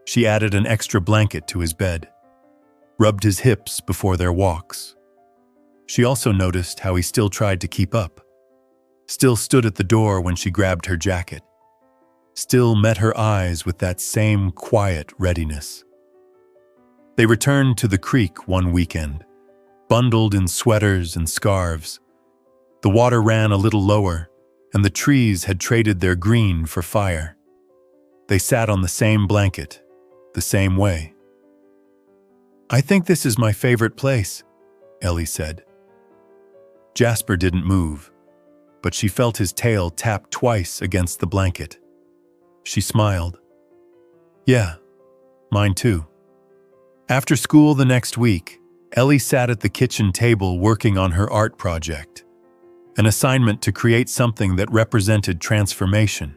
She added an extra blanket to his bed. rubbed his hips before their walks. She also noticed how he still tried to keep up, still stood at the door when she grabbed her jacket, still met her eyes with that same quiet readiness. They returned to the creek one weekend, bundled in sweaters and scarves. The water ran a little lower, and the trees had traded their green for fire. They sat on the same blanket, the same way. "I think this is my favorite place," Ellie said. Jasper didn't move, but she felt his tail tap twice against the blanket. She smiled. "Yeah, mine too." After school the next week, Ellie sat at the kitchen table working on her art project, an assignment to create something that represented transformation.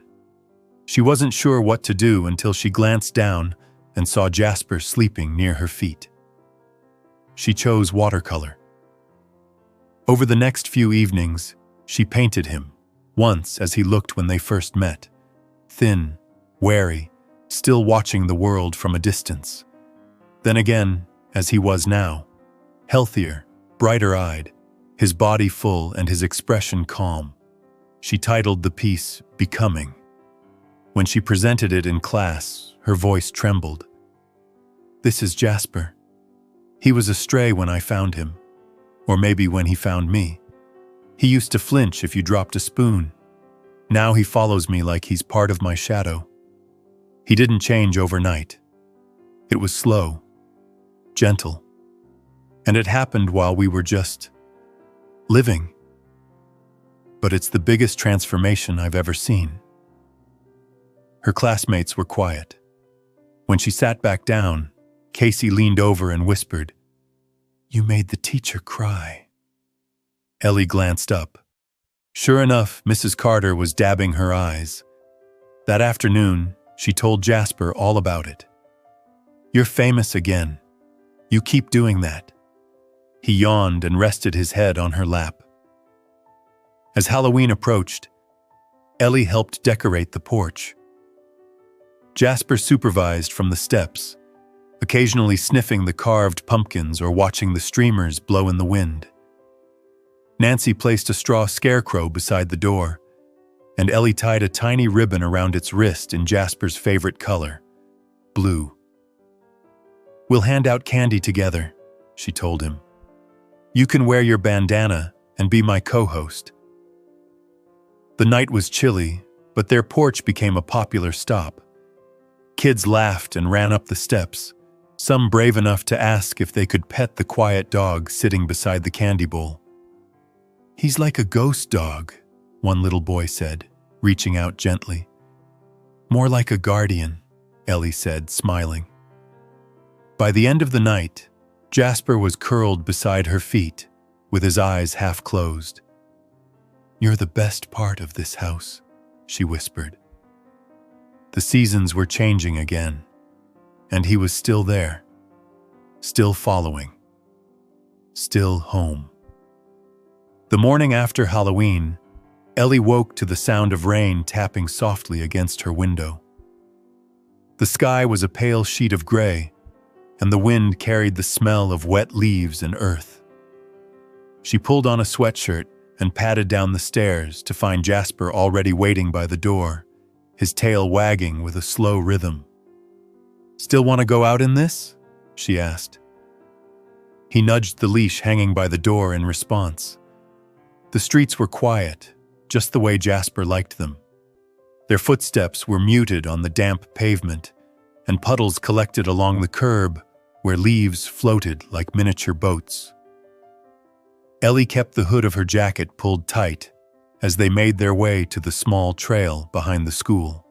She wasn't sure what to do until she glanced down and saw Jasper sleeping near her feet. She chose watercolor. Over the next few evenings, she painted him, once as he looked when they first met, thin, wary, still watching the world from a distance. Then again, as he was now, healthier, brighter-eyed, his body full and his expression calm. She titled the piece, "Becoming." When she presented it in class, her voice trembled. "This is Jasper. He was a stray when I found him, or maybe when he found me. He used to flinch if you dropped a spoon. Now he follows me like he's part of my shadow. He didn't change overnight. It was slow, gentle, and it happened while we were just living. But it's the biggest transformation I've ever seen." Her classmates were quiet. When she sat back down, Casey leaned over and whispered, "You made the teacher cry." Ellie glanced up. Sure enough, Mrs. Carter was dabbing her eyes. That afternoon, she told Jasper all about it. "You're famous again. You keep doing that." He yawned and rested his head on her lap. As Halloween approached, Ellie helped decorate the porch. Jasper supervised from the steps, occasionally sniffing the carved pumpkins or watching the streamers blow in the wind. Nancy placed a straw scarecrow beside the door, and Ellie tied a tiny ribbon around its wrist in Jasper's favorite color, blue. "We'll hand out candy together," she told him. "You can wear your bandana and be my co-host." The night was chilly, but their porch became a popular stop. Kids laughed and ran up the steps, some brave enough to ask if they could pet the quiet dog sitting beside the candy bowl. "He's like a ghost dog," one little boy said, reaching out gently. "More like a guardian," Ellie said, smiling. By the end of the night, Jasper was curled beside her feet, with his eyes half closed. "You're the best part of this house," she whispered. The seasons were changing again, and he was still there, still following, still home. The morning after Halloween, Ellie woke to the sound of rain tapping softly against her window. The sky was a pale sheet of gray, and the wind carried the smell of wet leaves and earth. She pulled on a sweatshirt and padded down the stairs to find Jasper already waiting by the door, his tail wagging with a slow rhythm. "Still want to go out in this?" she asked. He nudged the leash hanging by the door in response. The streets were quiet, just the way Jasper liked them. Their footsteps were muted on the damp pavement, and puddles collected along the curb where leaves floated like miniature boats. Ellie kept the hood of her jacket pulled tight as they made their way to the small trail behind the school.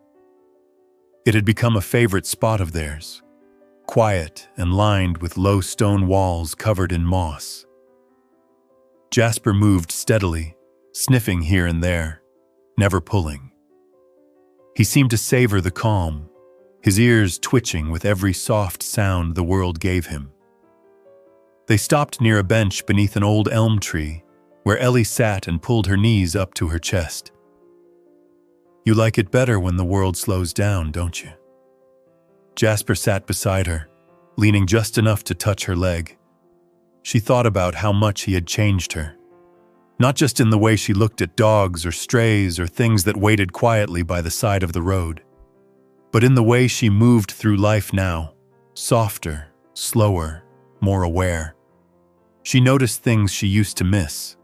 It had become a favorite spot of theirs, quiet and lined with low stone walls covered in moss. Jasper moved steadily, sniffing here and there, never pulling. He seemed to savor the calm, his ears twitching with every soft sound the world gave him. They stopped near a bench beneath an old elm tree, where Ellie sat and pulled her knees up to her chest. "You like it better when the world slows down, don't you?" Jasper sat beside her, leaning just enough to touch her leg. She thought about how much he had changed her. Not just in the way she looked at dogs or strays or things that waited quietly by the side of the road, but in the way she moved through life now, softer, slower, more aware. She noticed things she used to miss,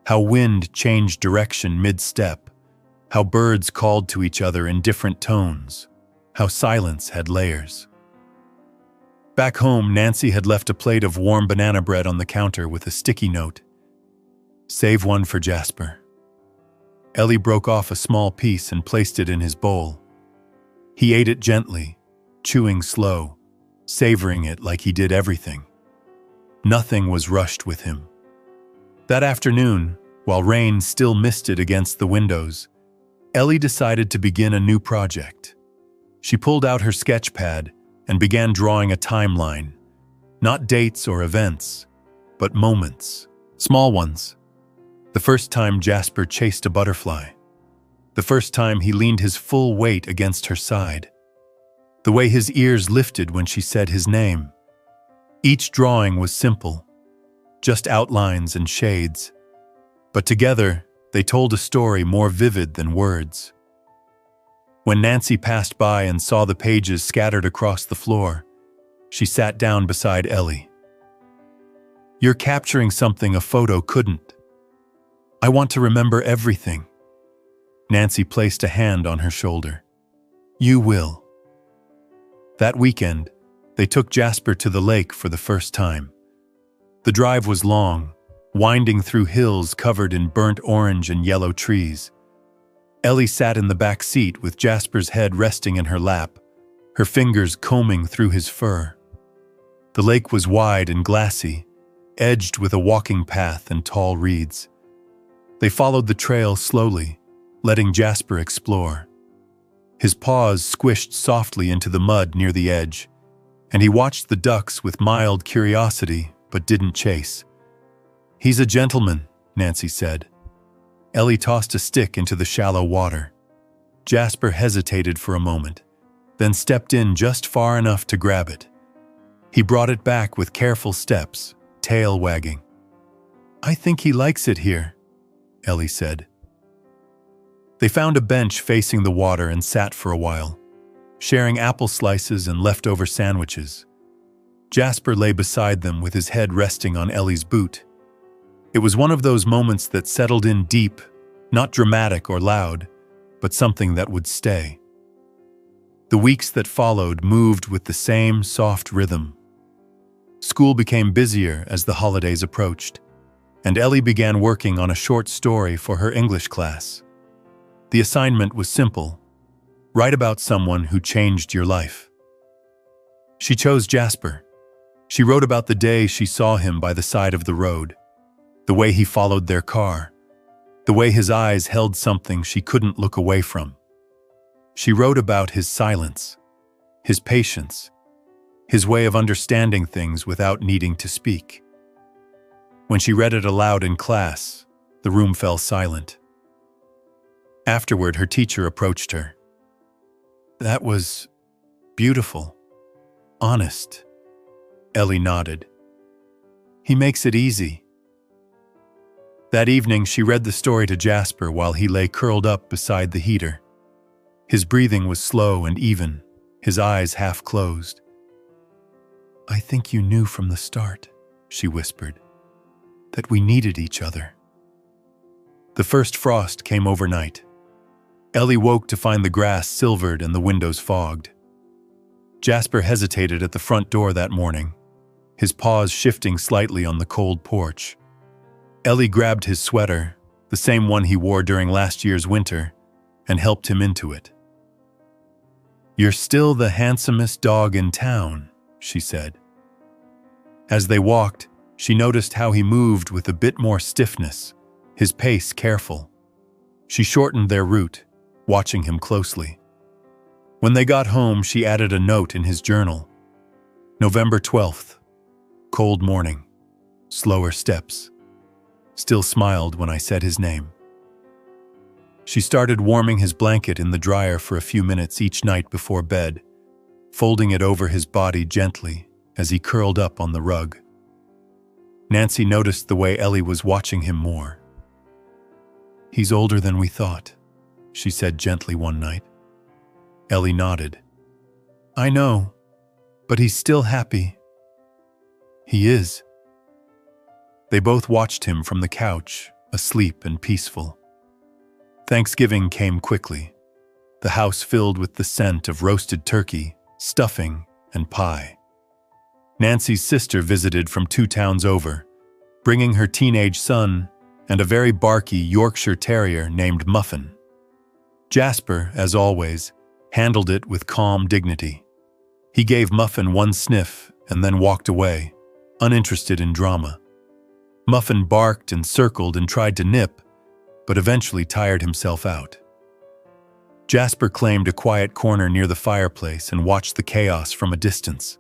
how wind changed direction mid-step, how birds called to each other in different tones, how silence had layers. Back home, Nancy had left a plate of warm banana bread on the counter with a sticky note. "Save one for Jasper." Ellie broke off a small piece and placed it in his bowl. He ate it gently, chewing slow, savoring it like he did everything. Nothing was rushed with him. That afternoon, while rain still misted against the windows, Ellie decided to begin a new project. She pulled out her sketch pad and began drawing a timeline. Not dates or events, but moments, small ones. The first time Jasper chased a butterfly. The first time he leaned his full weight against her side. The way his ears lifted when she said his name. Each drawing was simple, just outlines and shades. But together, they told a story more vivid than words. When Nancy passed by and saw the pages scattered across the floor, she sat down beside Ellie. "You're capturing something a photo couldn't. I want to remember everything." Nancy placed a hand on her shoulder. "You will." That weekend, they took Jasper to the lake for the first time. The drive was long, winding through hills covered in burnt orange and yellow trees. Ellie sat in the back seat with Jasper's head resting in her lap, her fingers combing through his fur. The lake was wide and glassy, edged with a walking path and tall reeds. They followed the trail slowly, letting Jasper explore. His paws squished softly into the mud near the edge, and he watched the ducks with mild curiosity but didn't chase. "He's a gentleman," Nancy said. Ellie tossed a stick into the shallow water. Jasper hesitated for a moment, then stepped in just far enough to grab it. He brought it back with careful steps, tail wagging. "I think he likes it here," Ellie said. They found a bench facing the water and sat for a while, sharing apple slices and leftover sandwiches. Jasper lay beside them with his head resting on Ellie's boot. It was one of those moments that settled in deep, not dramatic or loud, but something that would stay. The weeks that followed moved with the same soft rhythm. School became busier as the holidays approached, and Ellie began working on a short story for her English class. The assignment was simple: write about someone who changed your life. She chose Jasper. She wrote about the day she saw him by the side of the road, the way he followed their car, the way his eyes held something she couldn't look away from. She wrote about his silence, his patience, his way of understanding things without needing to speak. When she read it aloud in class, the room fell silent. Afterward, her teacher approached her. "That was beautiful, honest." Ellie nodded. "He makes it easy." That evening, she read the story to Jasper while he lay curled up beside the heater. His breathing was slow and even, his eyes half closed. "I think you knew from the start," she whispered, "that we needed each other." The first frost came overnight. Ellie woke to find the grass silvered and the windows fogged. Jasper hesitated at the front door that morning, his paws shifting slightly on the cold porch. Ellie grabbed his sweater, the same one he wore during last year's winter, and helped him into it. "You're still the handsomest dog in town," she said. As they walked, she noticed how he moved with a bit more stiffness, his pace careful. She shortened their route, watching him closely. When they got home, she added a note in his journal. November 12th. Cold morning. Slower steps. Still smiled when I said his name. She started warming his blanket in the dryer for a few minutes each night before bed, folding it over his body gently as he curled up on the rug. Nancy noticed the way Ellie was watching him more. "He's older than we thought," she said gently one night. Ellie nodded. "I know, but he's still happy." "He is." They both watched him from the couch, asleep and peaceful. Thanksgiving came quickly, the house filled with the scent of roasted turkey, stuffing, and pie. Nancy's sister visited from 2 towns over, bringing her teenage son and a very barky Yorkshire Terrier named Muffin. Jasper, as always, handled it with calm dignity. He gave Muffin one sniff and then walked away, uninterested in drama. Muffin barked and circled and tried to nip, but eventually tired himself out. Jasper claimed a quiet corner near the fireplace and watched the chaos from a distance.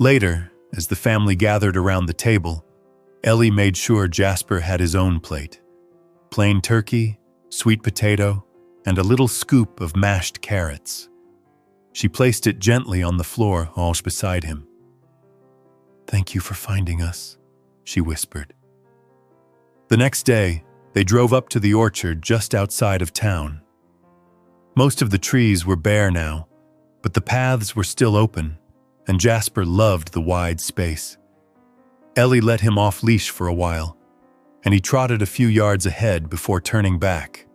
Later, as the family gathered around the table, Ellie made sure Jasper had his own plate. Plain turkey, sweet potato, and a little scoop of mashed carrots. She placed it gently on the floor, almost beside him. "Thank you for finding us," she whispered. The next day, they drove up to the orchard just outside of town. Most of the trees were bare now, but the paths were still open, and Jasper loved the wide space. Ellie let him off leash for a while, and he trotted a few yards ahead before turning back,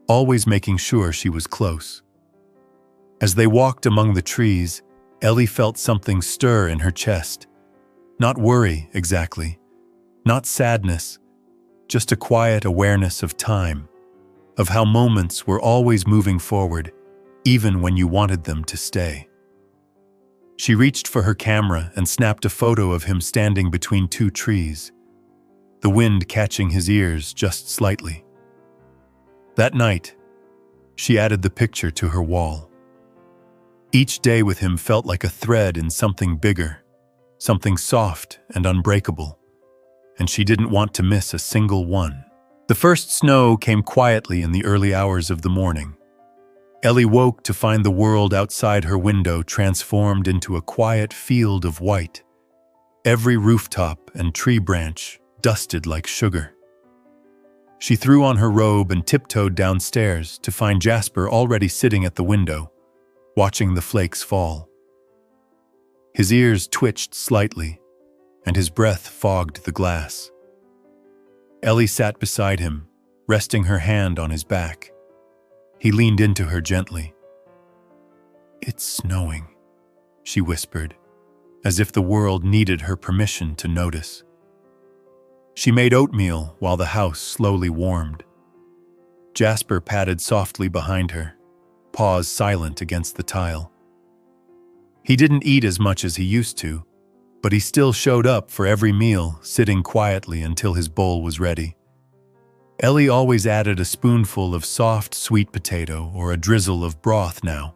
always making sure she was close. As they walked among the trees, Ellie felt something stir in her chest. Not worry, exactly. Not sadness, just a quiet awareness of time, of how moments were always moving forward, even when you wanted them to stay. She reached for her camera and snapped a photo of him standing between 2 trees, the wind catching his ears just slightly. That night, she added the picture to her wall. Each day with him felt like a thread in something bigger, something soft and unbreakable, and she didn't want to miss a single one. The first snow came quietly in the early hours of the morning. Ellie woke to find the world outside her window transformed into a quiet field of white, every rooftop and tree branch dusted like sugar. She threw on her robe and tiptoed downstairs to find Jasper already sitting at the window, watching the flakes fall. His ears twitched slightly, and his breath fogged the glass. Ellie sat beside him, resting her hand on his back. He leaned into her gently. "It's snowing," she whispered, as if the world needed her permission to notice. She made oatmeal while the house slowly warmed. Jasper padded softly behind her, paws silent against the tile. He didn't eat as much as he used to, but he still showed up for every meal, sitting quietly until his bowl was ready. Ellie always added a spoonful of soft sweet potato or a drizzle of broth now.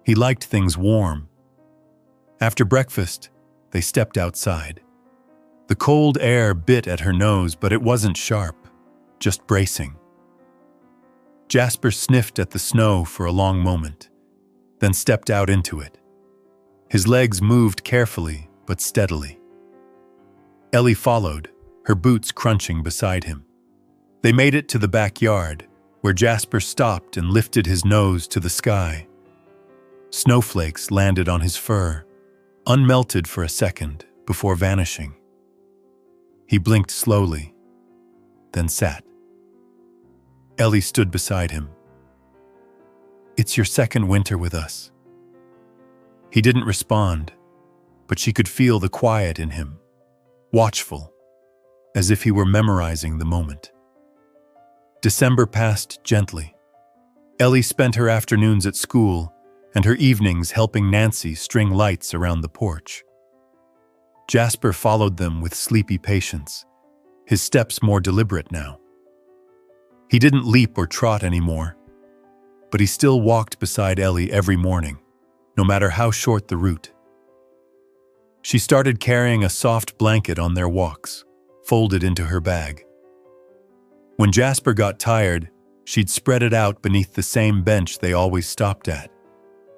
He liked things warm. After breakfast, they stepped outside. The cold air bit at her nose, but it wasn't sharp, just bracing. Jasper sniffed at the snow for a long moment, then stepped out into it. His legs moved carefully but steadily. Ellie followed, her boots crunching beside him. They made it to the backyard, where Jasper stopped and lifted his nose to the sky. Snowflakes landed on his fur, unmelted for a second before vanishing. He blinked slowly, then sat. Ellie stood beside him. "It's your second winter with us." He didn't respond, but she could feel the quiet in him, watchful, as if he were memorizing the moment. December passed gently. Ellie spent her afternoons at school and her evenings helping Nancy string lights around the porch. Jasper followed them with sleepy patience, his steps more deliberate now. He didn't leap or trot anymore, but he still walked beside Ellie every morning, no matter how short the route. She started carrying a soft blanket on their walks, folded into her bag. When Jasper got tired, she'd spread it out beneath the same bench they always stopped at,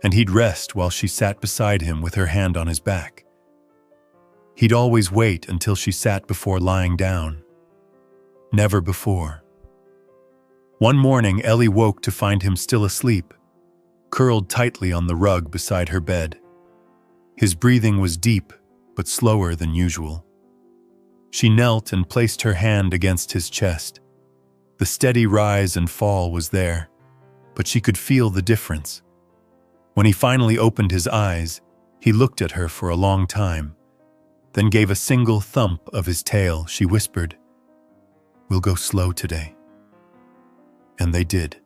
and he'd rest while she sat beside him with her hand on his back. He'd always wait until she sat before lying down. Never before. One morning, Ellie woke to find him still asleep, curled tightly on the rug beside her bed. His breathing was deep, but slower than usual. She knelt and placed her hand against his chest. The steady rise and fall was there, but she could feel the difference. When he finally opened his eyes, he looked at her for a long time, then gave a single thump of his tail. She whispered, "We'll go slow today." And they did.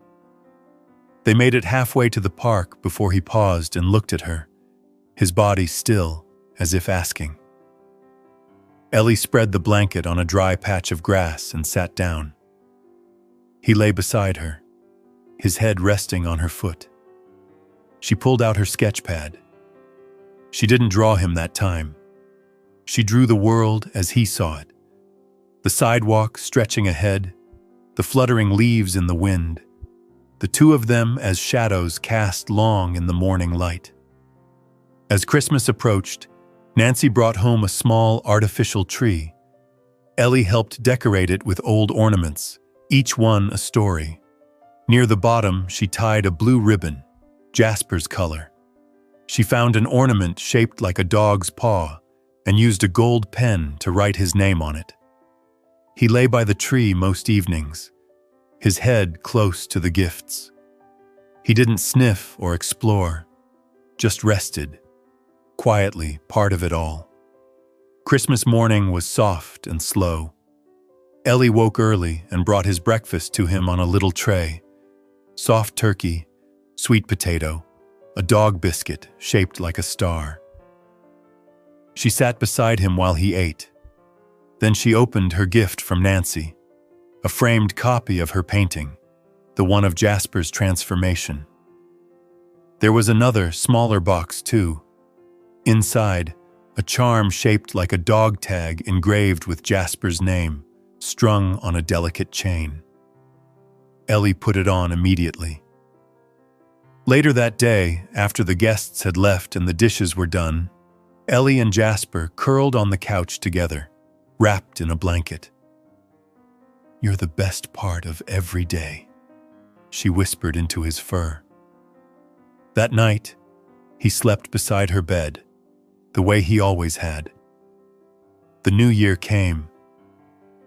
They made it halfway to the park before he paused and looked at her, his body still, as if asking. Ellie spread the blanket on a dry patch of grass and sat down. He lay beside her, his head resting on her foot. She pulled out her sketch pad. She didn't draw him that time. She drew the world as he saw it. The sidewalk stretching ahead, the fluttering leaves in the wind, the two of them as shadows cast long in the morning light. As Christmas approached, Nancy brought home a small artificial tree. Ellie helped decorate it with old ornaments, each one a story. Near the bottom, she tied a blue ribbon, Jasper's color. She found an ornament shaped like a dog's paw and used a gold pen to write his name on it. He lay by the tree most evenings, his head close to the gifts. He didn't sniff or explore, just rested, quietly part of it all. Christmas morning was soft and slow. Ellie woke early and brought his breakfast to him on a little tray. Soft turkey, sweet potato, a dog biscuit shaped like a star. She sat beside him while he ate. Then she opened her gift from Nancy, a framed copy of her painting, the one of Jasper's transformation. There was another, smaller box too. Inside, a charm shaped like a dog tag engraved with Jasper's name, strung on a delicate chain. Ellie put it on immediately. Later that day, after the guests had left and the dishes were done, Ellie and Jasper curled on the couch together, wrapped in a blanket. "You're the best part of every day," she whispered into his fur. That night, he slept beside her bed, the way he always had. The new year came.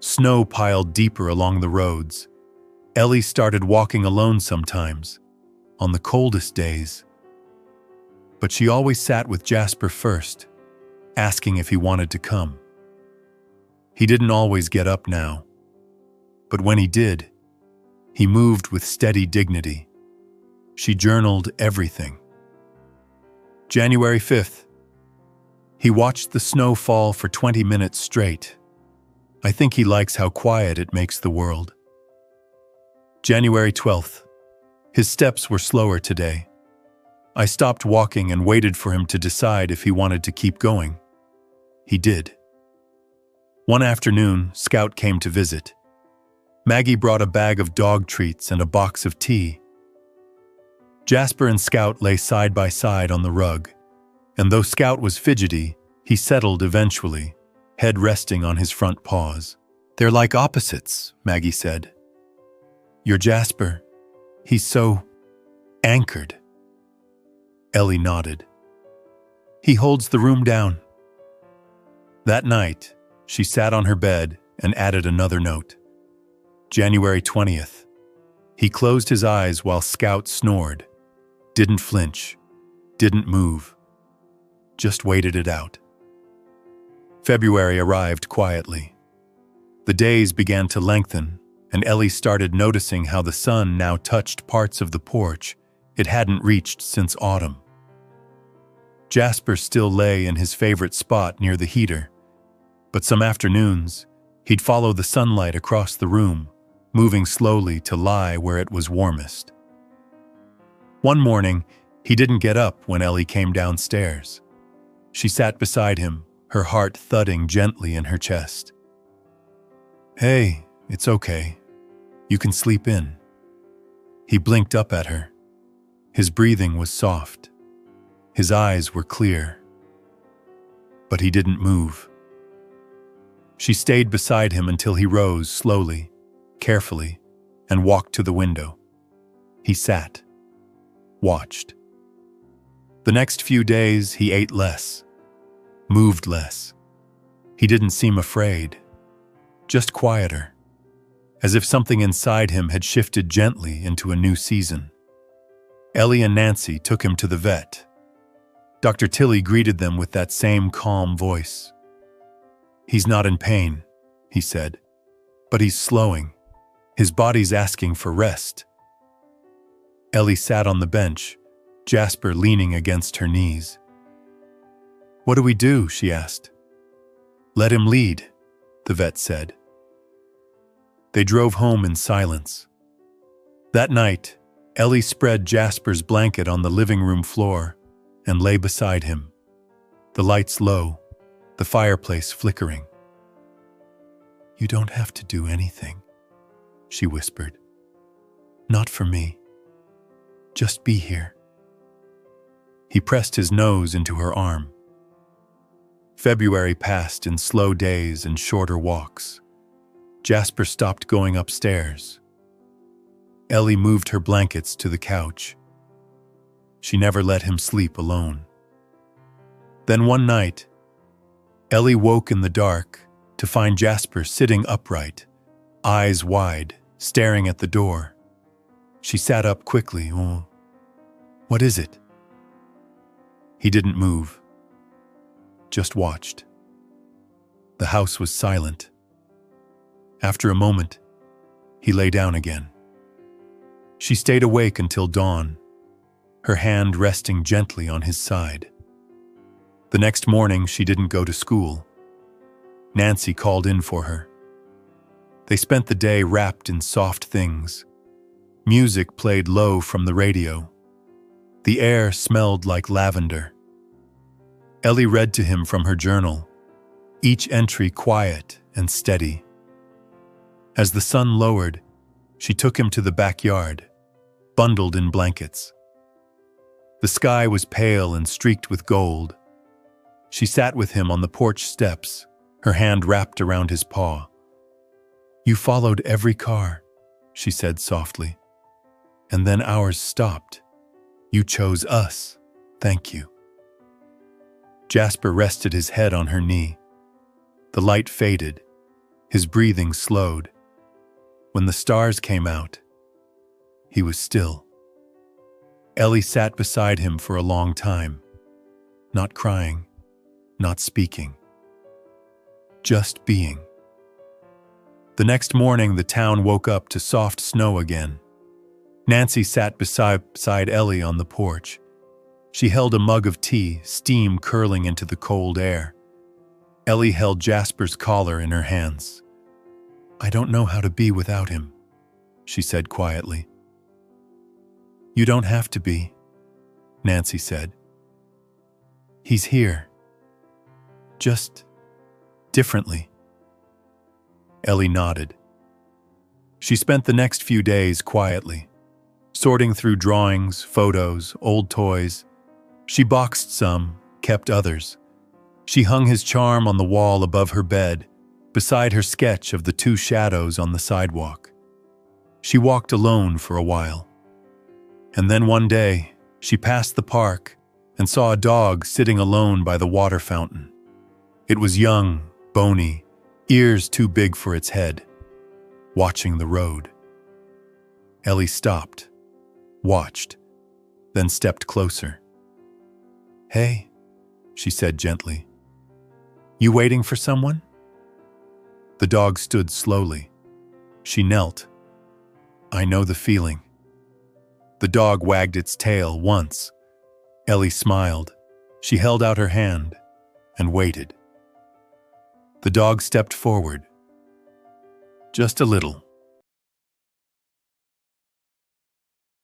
Snow piled deeper along the roads. Ellie started walking alone sometimes, on the coldest days. But she always sat with Jasper first, asking if he wanted to come. He didn't always get up now, but when he did, he moved with steady dignity. She journaled everything. January 5th. He watched the snow fall for 20 minutes straight. I think he likes how quiet it makes the world. January 12th. His steps were slower today. I stopped walking and waited for him to decide if he wanted to keep going. He did. One afternoon, Scout came to visit. Maggie brought a bag of dog treats and a box of tea. Jasper and Scout lay side by side on the rug, and though Scout was fidgety, he settled eventually, head resting on his front paws. "They're like opposites," Maggie said. "You're Jasper. He's so anchored." Ellie nodded. "He holds the room down." That night, she sat on her bed and added another note. January 20th. He closed his eyes while Scout snored. Didn't flinch. Didn't move. Just waited it out. February arrived quietly. The days began to lengthen, and Ellie started noticing how the sun now touched parts of the porch it hadn't reached since autumn. Jasper still lay in his favorite spot near the heater, but some afternoons, he'd follow the sunlight across the room, moving slowly to lie where it was warmest. One morning, he didn't get up when Ellie came downstairs. She sat beside him, her heart thudding gently in her chest. "Hey, it's okay. You can sleep in." He blinked up at her. His breathing was soft. His eyes were clear. But he didn't move. She stayed beside him until he rose slowly, carefully, and walked to the window. He sat, watched. The next few days, he ate less, moved less. He didn't seem afraid, just quieter, as if something inside him had shifted gently into a new season. Ellie and Nancy took him to the vet. Dr. Tilly greeted them with that same calm voice. "He's not in pain," he said, "but he's slowing. His body's asking for rest." Ellie sat on the bench, Jasper leaning against her knees. "What do we do?" she asked. "Let him lead," the vet said. They drove home in silence. That night, Ellie spread Jasper's blanket on the living room floor and lay beside him, the lights low, the fireplace flickering. "You don't have to do anything," she whispered. "Not for me. Just be here." He pressed his nose into her arm. February passed in slow days and shorter walks. Jasper stopped going upstairs. Ellie moved her blankets to the couch. She never let him sleep alone. Then one night, Ellie woke in the dark to find Jasper sitting upright, eyes wide, staring at the door. She sat up quickly. "Oh, what is it?" He didn't move, just watched. The house was silent. After a moment, he lay down again. She stayed awake until dawn, her hand resting gently on his side. The next morning, she didn't go to school. Nancy called in for her. They spent the day wrapped in soft things. Music played low from the radio. The air smelled like lavender. Ellie read to him from her journal, each entry quiet and steady. As the sun lowered, she took him to the backyard, bundled in blankets. The sky was pale and streaked with gold. She sat with him on the porch steps, her hand wrapped around his paw. "You followed every car," she said softly. "And then ours stopped. You chose us. Thank you." Jasper rested his head on her knee. The light faded. His breathing slowed. When the stars came out, he was still. Ellie sat beside him for a long time, not crying, not speaking, just being. The next morning, the town woke up to soft snow again. Nancy sat beside Ellie on the porch. She held a mug of tea, steam curling into the cold air. Ellie held Jasper's collar in her hands. "I don't know how to be without him," she said quietly. "You don't have to be," Nancy said. "He's here. Just differently." Ellie nodded. She spent the next few days quietly, sorting through drawings, photos, old toys. She boxed some, kept others. She hung his charm on the wall above her bed, beside her sketch of the two shadows on the sidewalk. She walked alone for a while. And then one day, she passed the park and saw a dog sitting alone by the water fountain. It was young, bony, ears too big for its head, watching the road. Ellie stopped, watched, then stepped closer. "Hey," she said gently. "You waiting for someone?" The dog stood slowly. She knelt. "I know the feeling." The dog wagged its tail once. Ellie smiled. She held out her hand and waited. The dog stepped forward. "Just a little,"